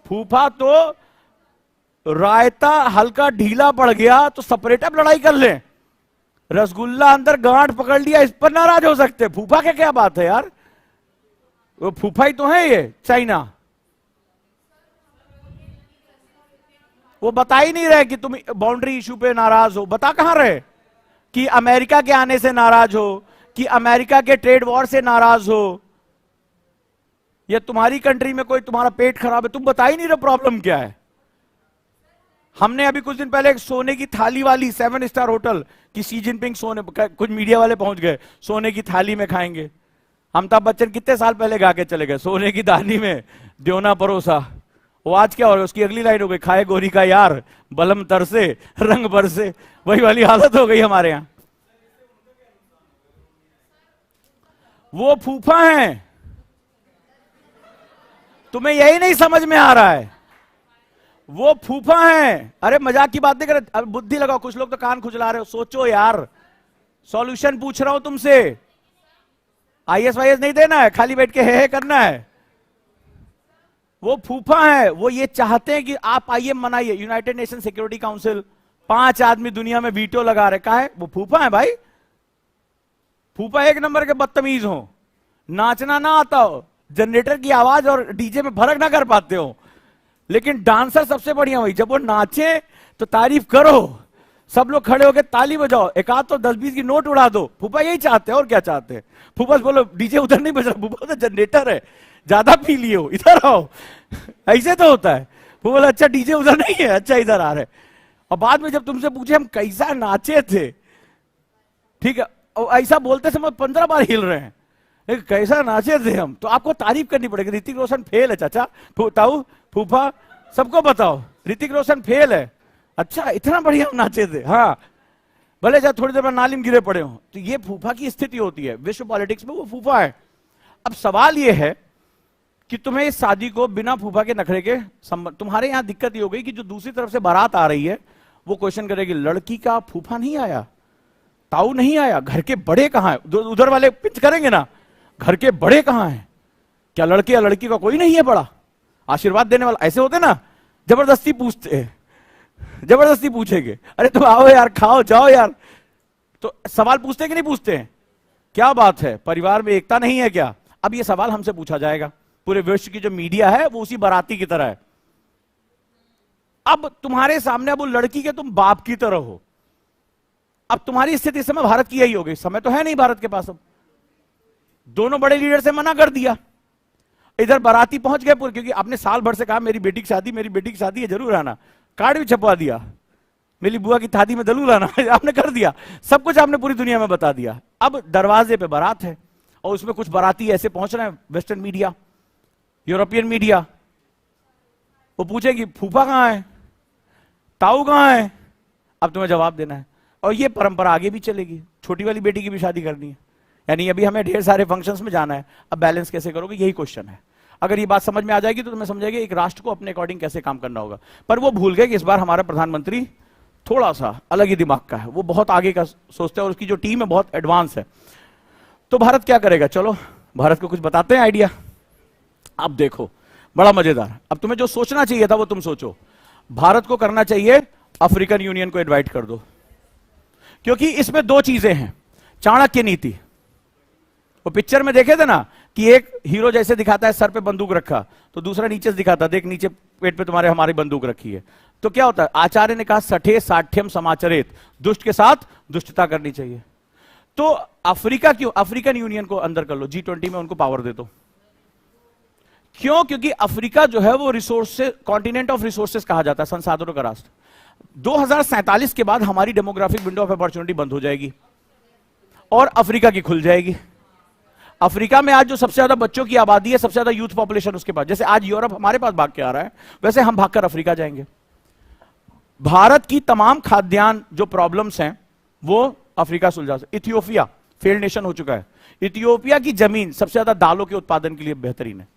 फूफा तो रायता हल्का ढीला पड़ गया तो सेपरेट लड़ाई कर ले, रसगुल्ला अंदर गांठ पकड़ लिया इस पर नाराज हो सकते। फूफा के क्या बात है यार, वो फूफा ही तो है ये चाइना। वो बता ही नहीं रहे कि तुम बाउंड्री इशू पे नाराज हो, बता कहां रहे कि अमेरिका के आने से नाराज हो, कि अमेरिका के ट्रेड वॉर से नाराज हो, या तुम्हारी कंट्री में कोई तुम्हारा पेट खराब है, तुम बता ही नहीं रहे प्रॉब्लम क्या है। हमने अभी कुछ दिन पहले एक सोने की थाली वाली 7 स्टार होटल की शी जिनपिंग सोने, कुछ मीडिया वाले पहुंच गए, सोने की थाली में खाएंगे। अमिताभ बच्चन कितने साल पहले गा के चले गए, सोने की थाली में द्योना परोसा। वो आज क्या हो रहा है, उसकी अगली लाइन हो गई, खाए गोरी का यार बलम तरसे रंग बरसे। वही वाली हालत हो गई हमारे यहां। वो फूफा हैं, तुम्हें यही नहीं समझ में आ रहा है। वो फूफा हैं। अरे मजाक की बात नहीं कर, अब बुद्धि लगाओ। कुछ लोग तो कान खुजला रहे हो, सोचो यार, सॉल्यूशन पूछ रहा हूं तुमसे। आईएस वाईएस नहीं देना है, खाली बैठ के हे करना है। वो फूफा है, वो ये चाहते हैं कि आप आइए मनाइए। यूनाइटेड नेशन सिक्योरिटी काउंसिल 5 आदमी दुनिया में वीटो लगा रखा है, वो फूफा है भाई। फूफा एक नंबर के बदतमीज हो, नाचना ना आता हो, जनरेटर की आवाज और डीजे में फर्क ना कर पाते हो, लेकिन डांसर सबसे बढ़िया हुई। जब वो नाचे तो तारीफ करो, सब लोग खड़े होकर ताली बजाओ, एक आध तो 10-20 की नोट उड़ा दो। फूफा यही चाहते हैं, और क्या चाहते हैं। फूफा बोलो डीजे उधर नहीं बज रहा, फूफा तो जनरेटर है, ज्यादा पी लिए हो, इधर आओ। ऐसे तो होता है। फूफा बोला अच्छा डीजे उधर नहीं है, अच्छा इधर आ रहे। और बाद में जब तुमसे पूछे हम कैसा नाचे थे, ठीक है, और ऐसा बोलते समय 15 बार हिल रहे हैं, कैसा नाचे थे हम, तो आपको तारीफ करनी पड़ेगी। ऋतिक रोशन फेल है चाचा, ताऊ फूफा सबको बताओ, ऋतिक रोशन फेल है। अच्छा इतना बढ़िया नाचे थे, हाँ भले जब थोड़ी देर में नाली में गिरे पड़े हो। तो ये फूफा की स्थिति होती है विश्व पॉलिटिक्स में, वो फूफा है। अब सवाल ये है कि तुम्हें इस शादी को बिना फूफा के नखरे के तुम्हारे यहां दिक्कत ये हो गई कि जो दूसरी तरफ से बारात आ रही है वो क्वेश्चन करेगी, लड़की का फूफा नहीं आया, ताऊ नहीं आया, घर के बड़े कहां है। उधर वाले पिंच करेंगे ना, घर के बड़े कहां हैं, क्या लड़के या लड़की का कोई नहीं है बड़ा आशीर्वाद देने वाला। ऐसे होते ना, जबरदस्ती पूछते हैं, जबरदस्ती पूछेंगे, अरे तुम आओ यार, खाओ जाओ यार। तो सवाल पूछते हैं कि नहीं पूछते हैं, क्या बात है परिवार में एकता नहीं है क्या। अब ये सवाल हमसे पूछा जाएगा। पूरे विश्व की जो मीडिया है वो उसी बाराती की तरह है। अब तुम्हारे सामने, अब वो लड़की के तुम बाप की तरह हो। अब तुम्हारी स्थिति इस समय भारत की यही हो गई, समय तो है नहीं भारत के पास। अब दोनों बड़े लीडर से मना कर दिया, इधर बाराती पहुंच गए पूरे, क्योंकि आपने साल भर से कहा मेरी बेटी की शादी, मेरी बेटी की शादी है, जरूर आना। कार्ड भी छपवा दिया, मेरी बुआ की थादी में जरूर आना। आपने कर दिया, सब कुछ आपने पूरी दुनिया में बता दिया। अब दरवाजे पे बारात है और उसमें कुछ बाराती ऐसे पहुंच रहे हैं, वेस्टर्न मीडिया, यूरोपियन मीडिया, वो पूछेगी फूफा कहां है, ताऊ कहां है। अब तुम्हें जवाब देना है। और ये परंपरा आगे भी चलेगी, छोटी वाली बेटी की भी शादी करनी है, यानी अभी हमें ढेर सारे फंक्शंस में जाना है। अब बैलेंस कैसे करोगे, यही क्वेश्चन है। अगर ये बात समझ में आ जाएगी तो तुम्हें समझेगी एक राष्ट्र को अपने अकॉर्डिंग कैसे काम करना होगा। पर वो भूल गए कि इस बार हमारा प्रधानमंत्री थोड़ा सा अलग ही दिमाग का है, वो बहुत आगे का सोचते हैं और उसकी जो टीम है बहुत एडवांस है। तो भारत क्या करेगा, चलो भारत को कुछ बताते हैं आइडिया। अब देखो बड़ा मजेदार, अब तुम्हें जो सोचना चाहिए था वो तुम सोचो। भारत को करना चाहिए अफ्रीकन यूनियन को इनवाइट कर दो, क्योंकि इसमें 2 चीजें हैं। चाणक्य नीति, वो पिक्चर में देखे थे ना कि एक हीरो जैसे दिखाता है सर पे बंदूक रखा, तो दूसरा नीचे से दिखाता, देख नीचे पेट पे तुम्हारे हमारी बंदूक रखी है। तो क्या होता है, आचार्य ने कहा सठे साठ्यम समाचरित, दुष्ट के साथ दुष्टता करनी चाहिए। तो अफ्रीका क्यों, अफ्रीकन यूनियन को अंदर कर लो, G20 में उनको पावर दे दो। क्यों, क्योंकि अफ्रीका जो है वो रिसोर्सेज, कॉन्टिनेंट ऑफ रिसोर्सेज कहा जाता है, संसाधनों का राष्ट्र। 2047 के बाद हमारी डेमोग्राफिक विंडो ऑफ अपॉर्चुनिटी बंद हो जाएगी और अफ्रीका की खुल जाएगी। अफ्रीका में आज जो सबसे ज्यादा बच्चों की आबादी है, सबसे ज्यादा यूथ पॉपुलेशन उसके पास, जैसे आज यूरोप हमारे पास भाग के आ रहा है, वैसे हम भागकर अफ्रीका जाएंगे। भारत की तमाम खाद्यान्न जो प्रॉब्लम्स हैं वो अफ्रीका सुलझा सकता। इथियोपिया फेल्ड नेशन हो चुका है। इथियोपिया की जमीन सबसे ज्यादा दालों के उत्पादन के लिए बेहतरीन है।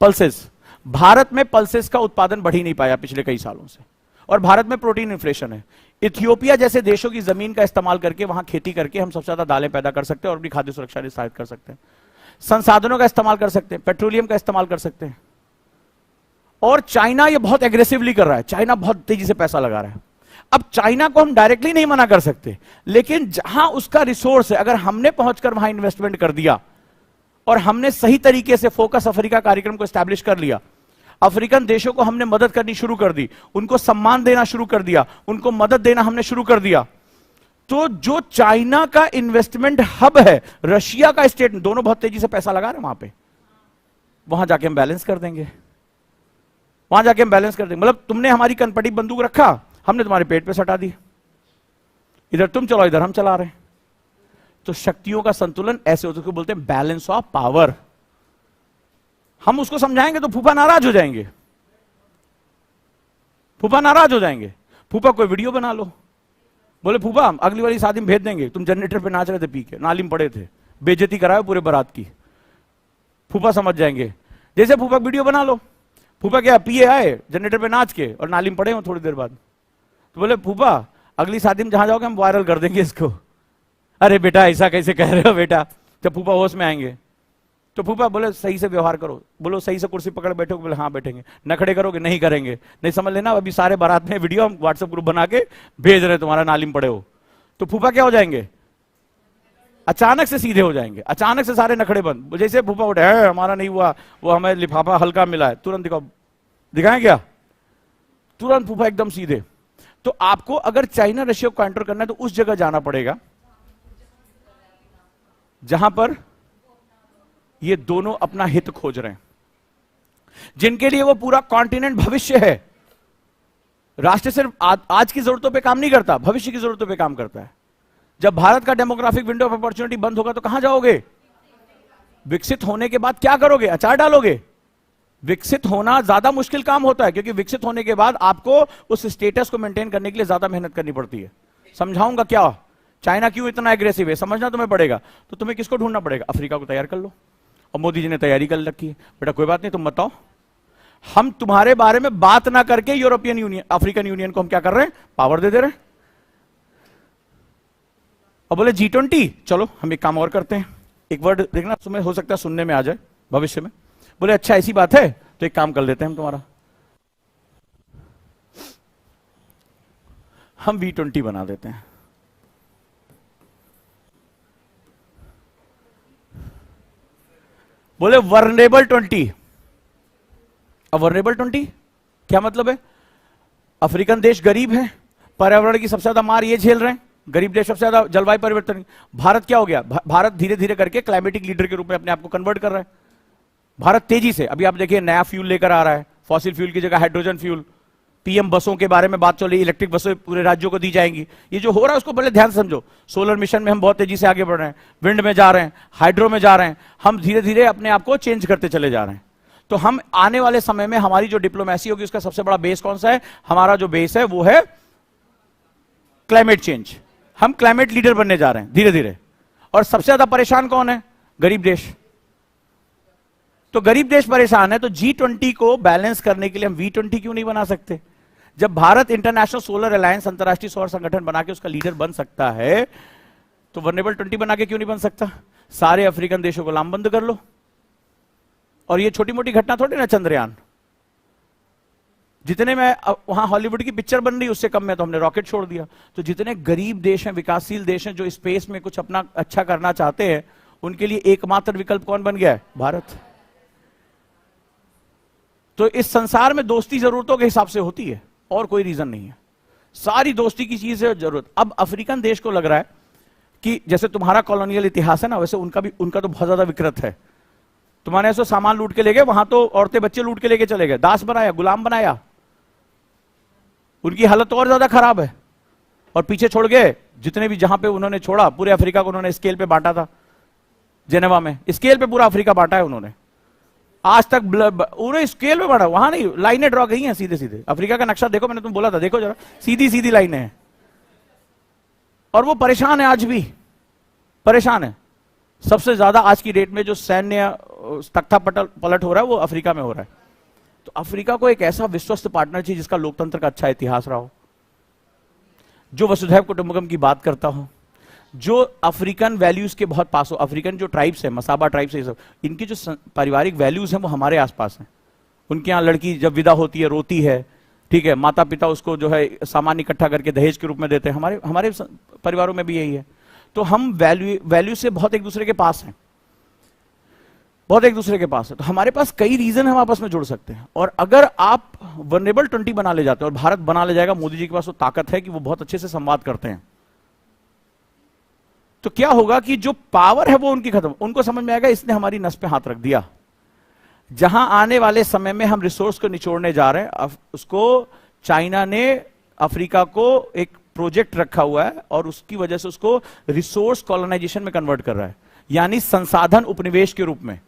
पल्सेस, भारत में पल्सेस का उत्पादन बढ़ ही नहीं पाया पिछले कई सालों से, और भारत में प्रोटीन इन्फ्लेशन है। इथियोपिया जैसे देशों की जमीन का इस्तेमाल करके, वहां खेती करके हम सबसे ज्यादा दालें पैदा कर सकते हैं और अपनी खाद्य सुरक्षा निश्चित कर सकते हैं। संसाधनों का इस्तेमाल कर सकते हैं, पेट्रोलियम का इस्तेमाल कर सकते हैं। और चाइना ये बहुत एग्रेसिवली कर रहा है, चाइना बहुत तेजी से पैसा लगा रहा है। अब चाइना को हम डायरेक्टली नहीं मना कर सकते, लेकिन जहां उसका रिसोर्स है, अगर हमने पहुंचकर वहां इन्वेस्टमेंट कर दिया और हमने सही तरीके से फोकस अफ्रीका कार्यक्रम को स्टैब्लिश कर लिया, अफ्रीकन देशों को हमने मदद करनी शुरू कर दी, उनको सम्मान देना शुरू कर दिया, उनको मदद देना हमने शुरू कर दिया, तो जो चाइना का इन्वेस्टमेंट हब है, रशिया का स्टेट, दोनों बहुत तेजी से पैसा लगा रहे हैं वहां पे, वहां जाके हम बैलेंस कर देंगे। वहां जाके हम बैलेंस कर देंगे। मतलब तुमने हमारी कनपटी बंदूक रखा, हमने तुम्हारे पेट पे सटा दी, इधर तुम चलो इधर हम चला रहे हैं। तो शक्तियों का संतुलन ऐसे होता है, बोलते हैं बैलेंस ऑफ पावर। हम उसको समझाएंगे तो फूफा नाराज हो जाएंगे, फूफा नाराज हो जाएंगे। फूफा कोई वीडियो बना लो, बोले फूफा अगली वाली शादी में भेज देंगे, तुम जनरेटर पे नाच रहे थे, पी के नाली में पड़े थे, बेइज्जती कराए पूरे बारात की। फूफा समझ जाएंगे। जैसे फूफा वीडियो बना लो, फूफा क्या पिए आए जनरेटर पे नाच के और नाली में पड़े हो थोड़ी देर बाद, तो बोले फूफा अगली शादी में जहां जाओगे हम वायरल कर देंगे इसको। अरे बेटा ऐसा कैसे कह रहे हो बेटा, जब फूफा होश में आएंगे तो फूफा बोले सही से व्यवहार करो, बोलो सही से कुर्सी पकड़ बैठोगे, बोले हाँ बैठेंगे। नखड़े करोगे, नहीं करेंगे, नहीं समझ लेना अभी सारे बारात में वीडियो हम व्हाट्सएप ग्रुप बना के भेज रहे तुम्हारा नाली में पड़े हो। तो फूफा क्या हो जाएंगे, अचानक से सीधे हो जाएंगे, अचानक से सारे नखड़े बंद। जैसे फूफा उठे हमारा नहीं हुआ, वो हमें लिफाफा हल्का मिला है, तुरंत दिखाओ, दिखाएं क्या, तुरंत फूफा एकदम सीधे। तो आपको अगर चाइना रशिया को काउंटर करना है तो उस जगह जाना पड़ेगा जहां पर ये दोनों अपना हित खोज रहे हैं, जिनके लिए वो पूरा कॉन्टिनेंट भविष्य है। राष्ट्र सिर्फ आज की जरूरतों पे काम नहीं करता, भविष्य की जरूरतों पे काम करता है। जब भारत का डेमोग्राफिक विंडो ऑफ अपॉर्चुनिटी बंद होगा तो कहां जाओगे, विकसित होने के बाद क्या करोगे, अचार डालोगे। विकसित होना ज्यादा मुश्किल काम होता है, क्योंकि विकसित होने के बाद आपको उस स्टेटस को मेंटेन करने के लिए ज्यादा मेहनत करनी पड़ती है। समझाऊंगा क्या, चाइना क्यों इतना एग्रेसिव है, समझना तुम्हें पड़ेगा। तो तुम्हें किसको ढूंढना पड़ेगा, अफ्रीका को तैयार कर लो। और मोदी जी ने तैयारी कर रखी है, बेटा कोई बात नहीं, तुम बताओ, हम तुम्हारे बारे में बात ना करके यूरोपियन यूनियन, अफ्रीकन यूनियन को हम क्या कर रहे हैं, पावर दे रहे हैं। और बोले G20, चलो हम एक काम और करते हैं, एक वर्ड देखना तुम्हें हो सकता है सुनने में आ जाए भविष्य में। बोले अच्छा ऐसी बात है, तो एक काम कर लेते हैं हम तुम्हारा, हम V20 बना देते हैं। बोले वर्नेबल 20। अब वर्नेबल 20 क्या मतलब है, अफ्रीकन देश गरीब है, पर्यावरण की सबसे ज्यादा मार ये झेल रहे हैं, गरीब देश सबसे ज्यादा जलवायु परिवर्तन। भारत क्या हो गया, भारत धीरे धीरे करके क्लाइमेटिक लीडर के रूप में अपने आप को कन्वर्ट कर रहा है। भारत तेजी से, अभी आप देखिए नया फ्यूल लेकर आ रहा है, फॉसिल फ्यूल की जगह हाइड्रोजन फ्यूल। पीएम बसों के बारे में बात चल रही, इलेक्ट्रिक बसें पूरे राज्यों को दी जाएंगी। ये जो हो रहा है उसको पहले ध्यान से समझो। सोलर मिशन में हम बहुत तेजी से आगे बढ़ रहे हैं, विंड में जा रहे हैं, हाइड्रो में जा रहे हैं, हम धीरे धीरे अपने आप को चेंज करते चले जा रहे हैं। तो हम आने वाले समय में हमारी जो डिप्लोमेसी होगी उसका सबसे बड़ा बेस कौन सा है, हमारा जो बेस है वो है क्लाइमेट चेंज। हम क्लाइमेट लीडर बनने जा रहे हैं धीरे धीरे। और सबसे ज्यादा परेशान कौन है, गरीब देश। तो गरीब देश परेशान है, तो G20 को बैलेंस करने के लिए हम V20 क्यों नहीं बना सकते। जब भारत इंटरनेशनल सोलर अलायंस, अंतरराष्ट्रीय सौर संगठन बना के उसका लीडर बन सकता है, तो वर्नेबल 20 बना के क्यों नहीं बन सकता। सारे अफ्रीकन देशों को लामबंद कर लो। और ये छोटी मोटी घटना थोड़ी ना, चंद्रयान जितने में वहां हॉलीवुड की पिक्चर बन रही उससे कम में तो हमने रॉकेट छोड़ दिया। तो जितने गरीब देश हैं, विकासशील देश हैं, जो स्पेस में कुछ अपना अच्छा करना चाहते हैं, उनके लिए एकमात्र विकल्प कौन बन गया है, भारत। तो इस संसार में दोस्ती जरूरतों के हिसाब से होती है, और कोई रीजन नहीं है। सारी दोस्ती की चीज है जरूरत। अब अफ्रीकन देश को लग रहा है कि जैसे तुम्हारा कॉलोनियल इतिहास है ना, वैसे उनका तो बहुत ज्यादा विकृत है। तुम्हारे ऐसे सामान लूट के ले गए, वहां तो औरतें बच्चे लूट के लेके चले गए, दास बनाया, गुलाम बनाया, उनकी हालत और ज्यादा खराब है। और पीछे छोड़ गए जितने भी, जहां पे उन्होंने छोड़ा, पूरे अफ्रीका को उन्होंने स्केल पे बांटा था। जेनेवा में स्केल पे पूरा अफ्रीका बांटा है उन्होंने, आज तक पूरे स्केल पे बांटा, वहां नहीं लाइनें ड्रॉ गई हैं सीधे सीधे। अफ्रीका का नक्शा देखो, मैंने तुम बोला था, देखो जरा, सीधी सीधी लाइनें हैं। और वो परेशान है, आज भी परेशान है। सबसे ज्यादा आज की डेट में जो सैन्य तख्ता पलट हो रहा है वो अफ्रीका में हो रहा है। तो अफ्रीका को एक ऐसा विश्वस्त पार्टनर चाहिए जिसका लोकतंत्र का अच्छा इतिहास रहा हो, जो वसुधैव कुटुंबकम की बात करता हो, जो अफ्रीकन वैल्यूज के बहुत पास हो। अफ्रीकन जो ट्राइब्स है, मसाबा ट्राइब्स है, सब इनकी जो पारिवारिक वैल्यूज हैं वो हमारे आसपास हैं। उनके यहाँ लड़की जब विदा होती है रोती है, ठीक है, माता पिता उसको जो है सामान इकट्ठा करके दहेज के रूप में देते हैं। हमारे परिवारों में भी यही है। तो हम वैल्यू से बहुत एक दूसरे के पास हैं, बहुत एक दूसरे के पास है। तो हमारे पास कई रीजन हम आपस में जुड़ सकते हैं। और अगर आप वनरेबल 20 बना ले जाते हैं, और भारत बना ले जाएगा, मोदी जी के पास वो ताकत है कि वो बहुत अच्छे से संवाद करते हैं, तो क्या होगा कि जो पावर है वो उनकी खत्म, उनको समझ में आएगा इसने हमारी नस पे हाथ रख दिया। जहां आने वाले समय में हम रिसोर्स को निचोड़ने जा रहे हैं, उसको चाइना ने अफ्रीका को एक प्रोजेक्ट रखा हुआ है और उसकी वजह से उसको रिसोर्स कॉलोनाइजेशन में कन्वर्ट कर रहा है, यानी संसाधन उपनिवेश के रूप में।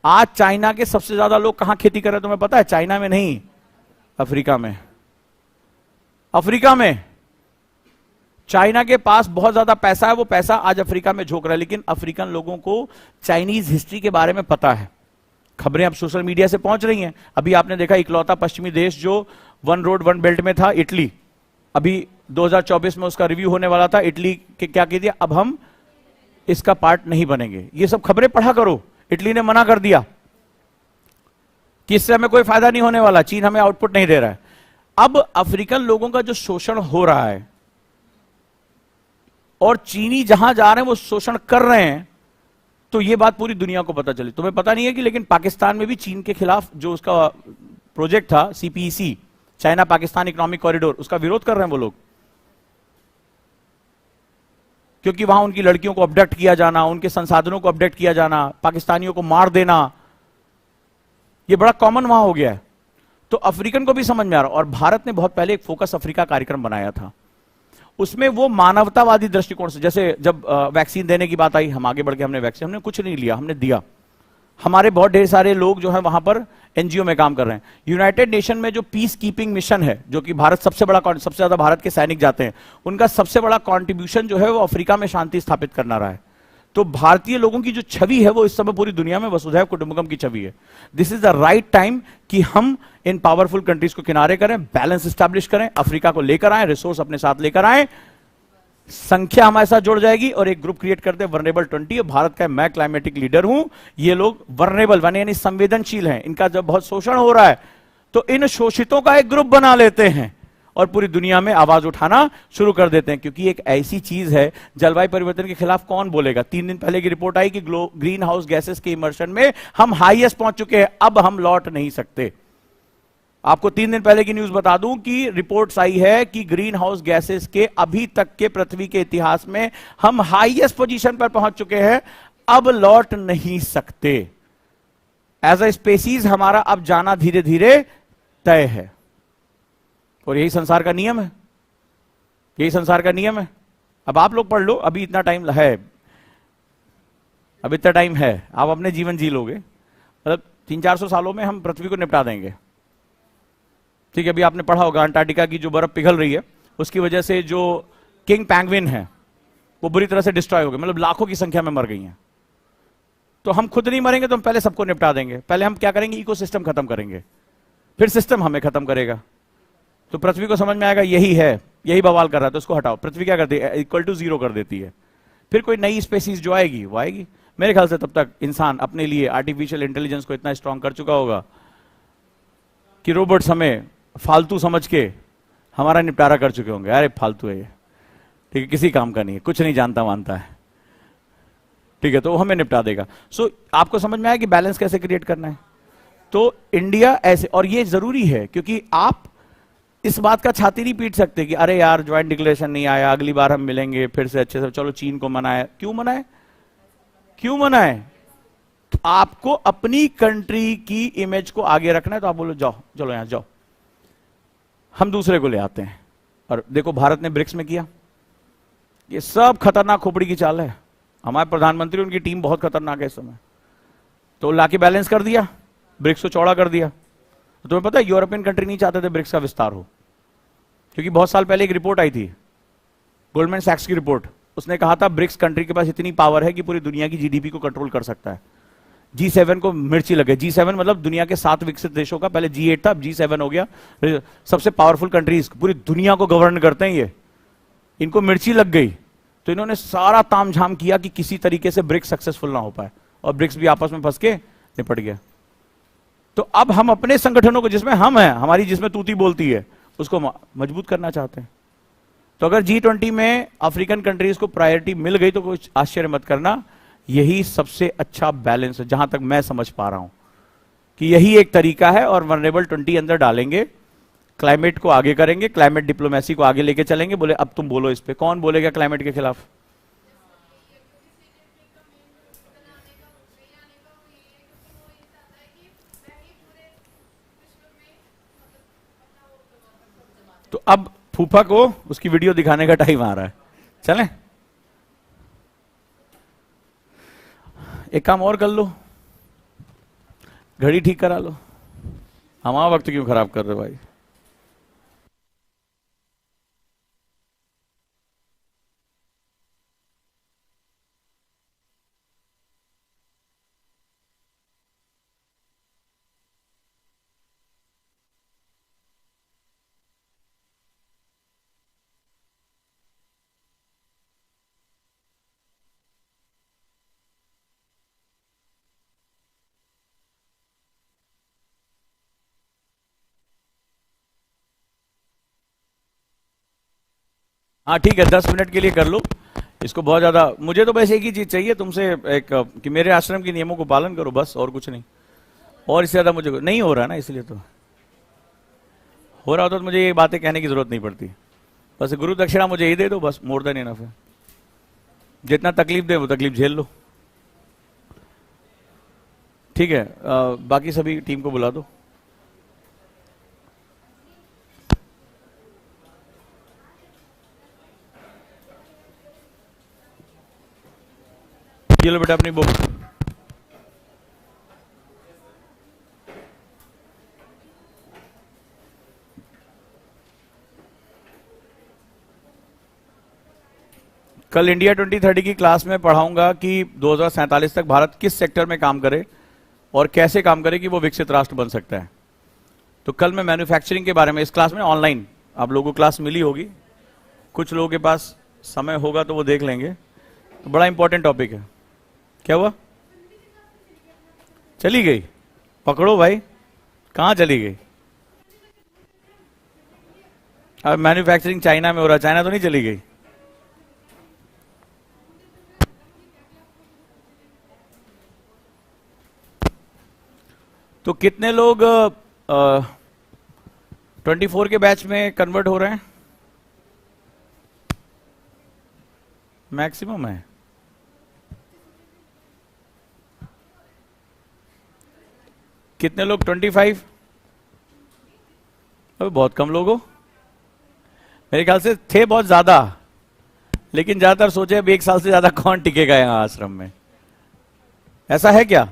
आज चाइना के सबसे ज्यादा लोग कहां खेती कर रहे हैं तुम्हें पता है? चाइना में नहीं, अफ्रीका में। अफ्रीका में चाइना के पास बहुत ज्यादा पैसा है, वो पैसा आज अफ्रीका में झोंक रहा है। लेकिन अफ्रीकन लोगों को चाइनीज हिस्ट्री के बारे में पता है, खबरें अब सोशल मीडिया से पहुंच रही हैं। अभी आपने देखा इकलौता पश्चिमी देश जो वन रोड वन बेल्ट में था, इटली, अभी 2024 में उसका रिव्यू होने वाला था। इटली के क्या कह दिया, अब हम इसका पार्ट नहीं बनेंगे। ये सब खबरें पढ़ा करो। इटली ने मना कर दिया कि इससे हमें कोई फायदा नहीं होने वाला, चीन हमें आउटपुट नहीं दे रहा है। अब अफ्रीकन लोगों का जो शोषण हो रहा है और चीनी जहां जा रहे हैं वो शोषण कर रहे हैं, तो ये बात पूरी दुनिया को पता चली। तुम्हें पता नहीं है कि लेकिन पाकिस्तान में भी चीन के खिलाफ जो उसका प्रोजेक्ट था CPEC, China Pakistan economic corridor, उसका विरोध कर रहे हैं वो लोग, क्योंकि वहां उनकी लड़कियों को अबडक्ट किया जाना, उनके संसाधनों को अबडक्ट किया जाना, पाकिस्तानियों को मार देना, ये बड़ा कॉमन वहां हो गया है। तो अफ्रीकन को भी समझ में आ रहा। और भारत ने बहुत पहले एक फोकस अफ्रीका कार्यक्रम बनाया था, उसमें वो मानवतावादी दृष्टिकोण से, जैसे जब वैक्सीन देने की बात आई, हम आगे बढ़ के हमने वैक्सीन, हमने कुछ नहीं लिया, हमने दिया। हमारे बहुत ढेर सारे लोग जो है वहां पर एनजीओ में काम कर रहे हैं। यूनाइटेड नेशन में जो पीस कीपिंग मिशन है, जो कि भारत सबसे ज्यादा भारत के सैनिक जाते हैं, उनका सबसे बड़ा कंट्रीब्यूशन जो है वो अफ्रीका में शांति स्थापित करना रहा है। तो भारतीय लोगों की जो छवि है वो इस समय पूरी दुनिया में वसुधैव कुटुंबकम की छवि है। This is the right time कि हम इन पावरफुल कंट्रीज को किनारे करें, बैलेंस स्टैब्लिश करें, अफ्रीका को लेकर आए, रिसोर्स अपने साथ लेकर आए, संख्या हमारे साथ जुड़ जाएगी और एक ग्रुप क्रिएट करते हैं वनरेबल 20। भारत का मैं क्लाइमेटिक लीडर हूं, ये लोग वनरेबल यानी संवेदनशील हैं, इनका जब बहुत शोषण हो रहा है तो इन शोषितों का एक ग्रुप बना लेते हैं और पूरी दुनिया में आवाज उठाना शुरू कर देते हैं। क्योंकि एक ऐसी चीज है, जलवायु परिवर्तन के खिलाफ कौन बोलेगा? 3 दिन पहले की रिपोर्ट आई कि ग्रीन हाउस गैसेस के इमर्शन में हम हाईएस्ट पहुंच चुके हैं, अब हम लौट नहीं सकते। आपको 3 दिन पहले की न्यूज बता दूं कि रिपोर्ट्स आई है कि ग्रीन हाउस गैसेस के अभी तक के पृथ्वी के इतिहास में हम हाईएस्ट पोजीशन पर पहुंच चुके हैं, अब लौट नहीं सकते। एज अ स्पेसीज हमारा अब जाना धीरे धीरे तय है और यही संसार का नियम है, यही संसार का नियम है। अब आप लोग पढ़ लो, अभी इतना टाइम है, अब इतना टाइम है, आप अपने जीवन जी लोगे, मतलब 300-400 सालों में हम पृथ्वी को निपटा देंगे। ठीक है, अभी आपने पढ़ा होगा अंटार्कटिका की जो बर्फ पिघल रही है उसकी वजह से जो किंग पैंगविन है वो बुरी तरह से डिस्ट्रॉय हो गए, मतलब लाखों की संख्या में मर गई हैं। तो हम खुद नहीं मरेंगे तो हम पहले सबको निपटा देंगे। पहले हम क्या करेंगे, इकोसिस्टम खत्म करेंगे, फिर सिस्टम हमें खत्म करेगा। तो पृथ्वी को समझ में आएगा यही है, यही बवाल कर रहा है, तो उसको हटाओ। पृथ्वी क्या करती है, इक्वल टू 0 कर देती है। फिर कोई नई स्पेसीज जो आएगी वो आएगी। मेरे ख्याल से तब तक इंसान अपने लिए आर्टिफिशियल इंटेलिजेंस को इतना स्ट्रांग कर चुका होगा कि रोबोट्स हमें फालतू समझ के हमारा निपटारा कर चुके होंगे। अरे फालतू है ये, ठीक है, किसी काम का नहीं है, कुछ नहीं जानता मानता है, ठीक है, तो वो हमें निपटा देगा। सो आपको समझ में आया कि बैलेंस कैसे क्रिएट करना है। तो इंडिया ऐसे, और ये जरूरी है क्योंकि आप इस बात का छाती नहीं पीट सकते कि अरे यार ज्वाइंट डिक्लेरेशन नहीं आया, अगली बार हम मिलेंगे फिर से अच्छे से, चलो चीन को मनाए। क्यों मनाए, क्यों मनाए? तो आपको अपनी कंट्री की इमेज को आगे रखना है, तो आप बोलो जाओ, चलो यहां जाओ, हम दूसरे को ले आते हैं। और देखो भारत ने ब्रिक्स में किया, ये सब खतरनाक खोपड़ी की चाल है। हमारे प्रधानमंत्री, उनकी टीम बहुत खतरनाक है इस समय, तो लाके बैलेंस कर दिया, ब्रिक्स को चौड़ा कर दिया। तो तुम्हें पता है यूरोपियन कंट्री नहीं चाहते थे ब्रिक्स का विस्तार हो, क्योंकि बहुत साल पहले एक रिपोर्ट आई थी, गोल्डमैन सैक्स की रिपोर्ट, उसने कहा था ब्रिक्स कंट्री के पास इतनी पावर है कि पूरी दुनिया की जीडीपी को कंट्रोल कर सकता है। G7 को मिर्ची लगे, G7 मतलब दुनिया के 7 विकसित देशों का, पहले G8 था, अब G7 हो गया, सबसे पावरफुल कंट्रीज, पूरी दुनिया को गवर्न करते हैं ये, इनको मिर्ची लग गई। तो इन्होंने सारा तामझाम किया कि किसी तरीके से ब्रिक्स सक्सेसफुल ना हो पाए, और ब्रिक्स भी आपस में फंस के निपट गया। तो अब हम अपने संगठनों को, जिसमें हम हैं, हमारी जिसमें तूती बोलती है, उसको मजबूत करना चाहते हैं। तो अगर G20 में अफ्रीकन कंट्रीज को प्रायोरिटी मिल गई तो कुछ आश्चर्य मत करना, यही सबसे अच्छा बैलेंस है जहां तक मैं समझ पा रहा हूं, कि यही एक तरीका है। और वनरेबल 20 अंदर डालेंगे, क्लाइमेट को आगे करेंगे, क्लाइमेट डिप्लोमेसी को आगे लेके चलेंगे। बोले अब तुम बोलो इस पे, कौन बोलेगा क्लाइमेट के खिलाफ? तो अब फूफा को उसकी वीडियो दिखाने का टाइम आ रहा है, चलें? एक काम और कर लो, घड़ी ठीक करा लो। हमारा वक्त क्यों खराब कर रहे हो भाई? हाँ ठीक है, 10 मिनट के लिए कर लो इसको, बहुत ज्यादा। मुझे तो बस एक ही चीज चाहिए तुमसे, एक कि मेरे आश्रम के नियमों को पालन करो, बस, और कुछ नहीं। और इससे ज्यादा मुझे नहीं हो रहा ना, इसलिए तो हो रहा होता तो मुझे ये बातें कहने की जरूरत नहीं पड़ती। बस गुरु दक्षिणा मुझे ही दे दो, बस, मोर देन इनफ है। जितना तकलीफ दे वो तकलीफ झेल लो, ठीक है? बाकी सभी टीम को बुला दो। ये लो बेटा अपनी बुक। कल इंडिया 2030 की क्लास में पढ़ाऊंगा कि 2047 तक भारत किस सेक्टर में काम करे और कैसे काम करे कि वो विकसित राष्ट्र बन सकता है। तो कल मैं मैन्युफैक्चरिंग के बारे में इस क्लास में, ऑनलाइन आप लोगों को क्लास मिली होगी, कुछ लोगों के पास समय होगा तो वो देख लेंगे। तो बड़ा इंपॉर्टेंट टॉपिक है। क्या हुआ? चली गई? पकड़ो भाई, कहां चली गई? अब मैन्युफैक्चरिंग चाइना में हो रहा, चाइना तो नहीं चली गई? तो कितने लोग 24 के बैच में कन्वर्ट हो रहे हैं? मैक्सिमम है। कितने लोग 25? अभी बहुत कम लोग हो, मेरे ख्याल से थे बहुत ज्यादा, लेकिन ज्यादातर सोचे अब 1 साल से ज्यादा कौन टिकेगा यहां आश्रम में। ऐसा है क्या?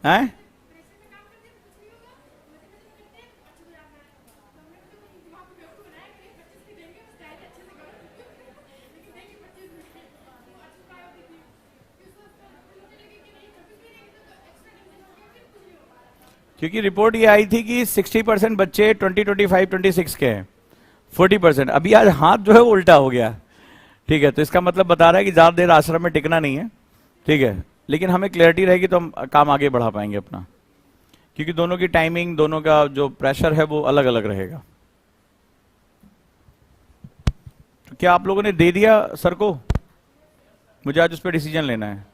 हैं? क्योंकि रिपोर्ट ये आई थी कि 60% बच्चे 2025 26 के हैं, 40%। अभी आज हाथ जो है वो उल्टा हो गया, ठीक है? तो इसका मतलब बता रहा है कि ज्यादा देर आश्रम में टिकना नहीं है, ठीक है? लेकिन हमें क्लैरिटी रहेगी तो हम काम आगे बढ़ा पाएंगे अपना, क्योंकि दोनों की टाइमिंग, दोनों का जो प्रेशर है वो अलग अलग रहेगा। तो क्या आप लोगों ने दे दिया सर को? मुझे आज उस पर डिसीजन लेना है।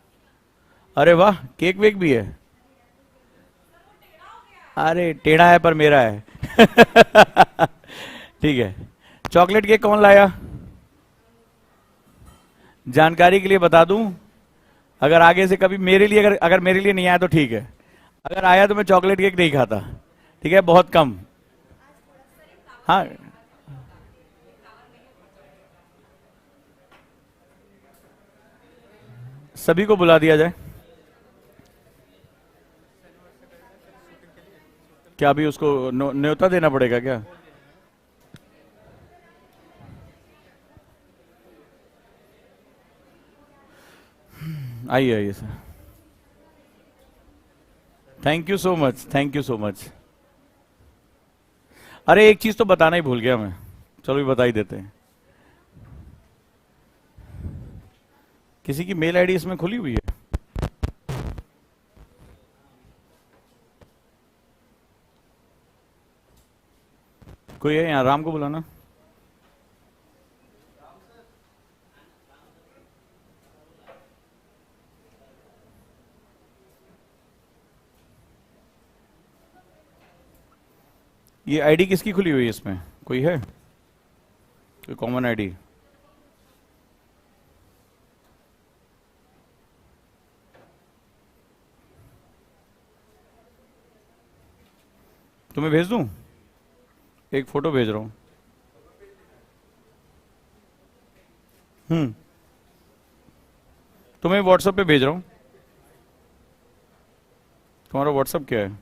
अरे वाह, केक वेक भी है? अरे टेढ़ा है पर मेरा है। ठीक है। चॉकलेट केक कौन लाया? जानकारी के लिए बता दूं, अगर आगे से कभी मेरे लिए, अगर मेरे लिए नहीं आया तो ठीक है, अगर आया तो मैं चॉकलेट केक नहीं खाता, ठीक है? बहुत कम। हाँ, सभी को बुला दिया जाए। क्या अभी उसको न्योता देना पड़ेगा क्या? आइए आइए sir. Thank you so much, thank you so much. अरे एक चीज तो बताना ही भूल गया मैं, चलो भी बता ही देते हैं। किसी की मेल आईडी इसमें खुली हुई है? कोई है यहाँ? राम को बुलाना। ये आईडी किसकी खुली हुई है इसमें? कोई है? कोई कॉमन आईडी? तुम्हें भेज दूं? एक फोटो भेज रहा हूं। तुम्हें व्हाट्सएप पे भेज रहा हूं। तुम्हारा व्हाट्सएप क्या है?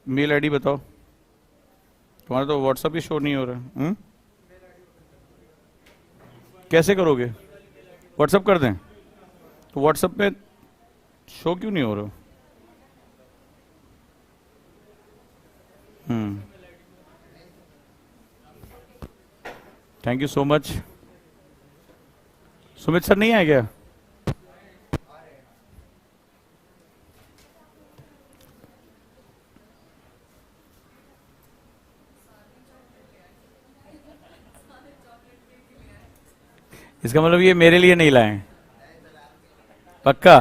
मेल आईडी बताओ। तुम्हारा तो व्हाट्सएप ही शो नहीं हो रहा। कैसे करोगे? व्हाट्सएप कर दें? तो व्हाट्सएप पे शो क्यों नहीं हो रहा? Thank you so much. Sumit sir नहीं आए क्या? इसका मतलब ये मेरे लिए नहीं लाए? पक्का?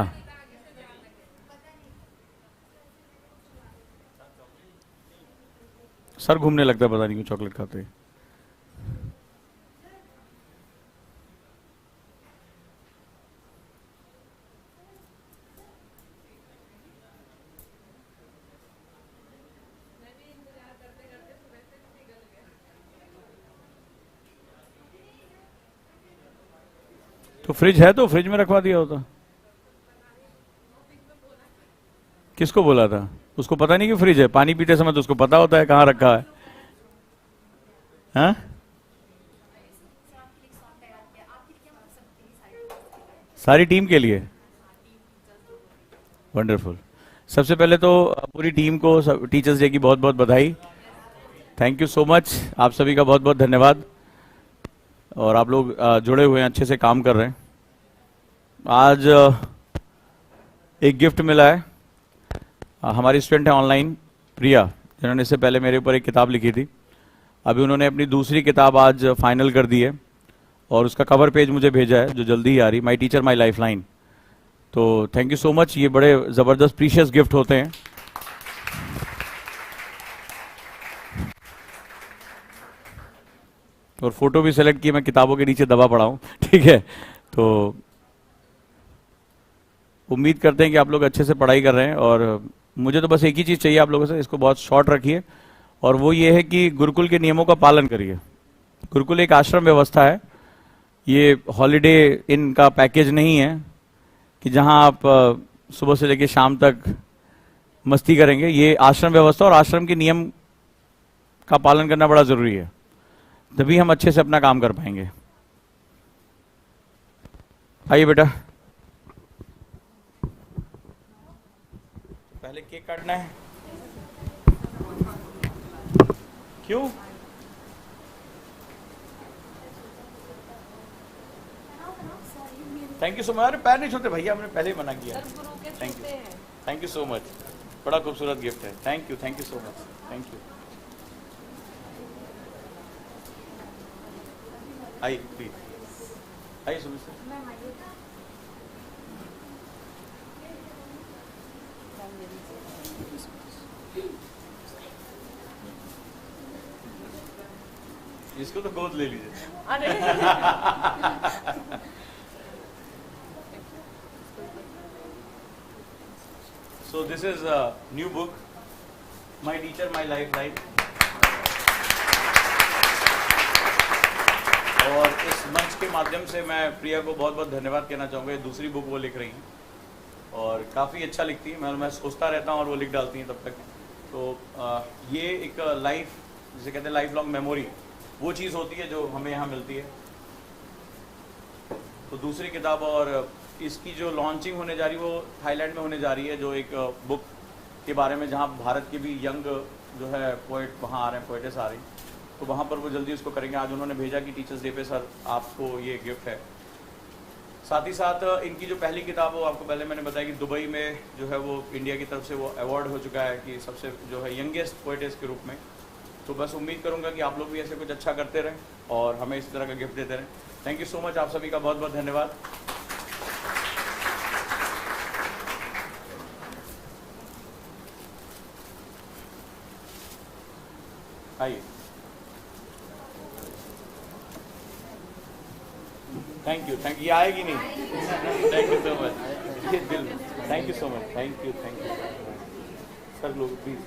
सर घूमने लगता है, पता नहीं क्यों चॉकलेट खाते हैं। तो फ्रिज है, तो फ्रिज में रखवा दिया होता। किसको बोला था? उसको पता नहीं कि फ्रिज है? पानी पीते समय तो उसको पता होता है कहाँ रखा है। हाँ? सारी टीम के लिए? वंडरफुल। सबसे पहले तो पूरी टीम को टीचर्स डे की बहुत बहुत बधाई। थैंक यू सो मच, आप सभी का बहुत बहुत धन्यवाद। और आप लोग जुड़े हुए हैं, अच्छे से काम कर रहे हैं। आज एक गिफ्ट मिला है। हमारी स्टूडेंट है ऑनलाइन, प्रिया, जिन्होंने इससे पहले मेरे ऊपर एक किताब लिखी थी। अभी उन्होंने अपनी दूसरी किताब आज फाइनल कर दी है और उसका कवर पेज मुझे भेजा है, जो जल्दी ही आ रही, my teacher my life line. तो थैंक यू सो मच। ये बड़े ज़बरदस्त प्रीशियस गिफ्ट होते हैं। और फोटो भी सेलेक्ट की, मैं किताबों के नीचे दबा पड़ा हूँ। ठीक है, तो उम्मीद करते हैं कि आप लोग अच्छे से पढ़ाई कर रहे हैं। और मुझे तो बस एक ही चीज़ चाहिए आप लोगों से, इसको बहुत शॉर्ट रखिए, और वो ये है कि गुरुकुल के नियमों का पालन करिए। गुरुकुल एक आश्रम व्यवस्था है, ये हॉलिडे इन का पैकेज नहीं है कि जहां आप सुबह से लेकर शाम तक मस्ती करेंगे। ये आश्रम व्यवस्था और आश्रम के नियम का पालन करना बड़ा जरूरी है, तभी हम अच्छे से अपना काम कर पाएंगे। आइए बेटा, पहले केक काटना है। क्यों? Thank you so much. अरे पैर नहीं छूते भैया, हमने पहले ही मना किया। Thank you, thank you so much. बड़ा खूबसूरत गिफ्ट है। Thank you so much. Thank you. आइए प्लीज, आइए सुमित सर। इसको तो गोद ले लीजिए। So this is a new book, My Teacher, My Lifeline. और इस मंच के माध्यम से मैं प्रिया को बहुत बहुत धन्यवाद कहना चाहूँगा। ये दूसरी बुक वो लिख रही हैं और काफ़ी अच्छा लिखती है। मैं सोचता रहता हूँ और वो लिख डालती हैं तब तक। तो ये एक लाइफ, जिसे कहते हैं लाइफ लॉन्ग मेमोरी, वो चीज़ होती है जो हमें यहाँ मिलती है। तो दूसरी किताब, और इसकी जो लॉन्चिंग होने जा रही है वो थाईलैंड में होने जा रही है, जो एक बुक के बारे में, जहाँ भारत के भी यंग जो है पोइट वहाँ आ रहे हैं, पोइटेस आ रही, तो वहाँ पर वो जल्दी उसको करेंगे। आज उन्होंने भेजा कि टीचर्स डे पे सर आपको ये गिफ्ट है। साथ ही साथ इनकी जो पहली किताब हो, आपको पहले मैंने बताया कि दुबई में जो है वो इंडिया की तरफ से वो अवार्ड हो चुका है कि सबसे जो है यंगेस्ट पोइटेस के रूप में। तो बस उम्मीद करूँगा कि आप लोग भी ऐसे कुछ अच्छा करते रहें और हमें इस तरह का गिफ्ट देते रहें। थैंक यू सो मच, आप सभी का बहुत बहुत धन्यवाद। आइए। थैंक यू, ये आएगी नहीं। Thank you so much, thank you so much, thank you sir, लोग प्लीज।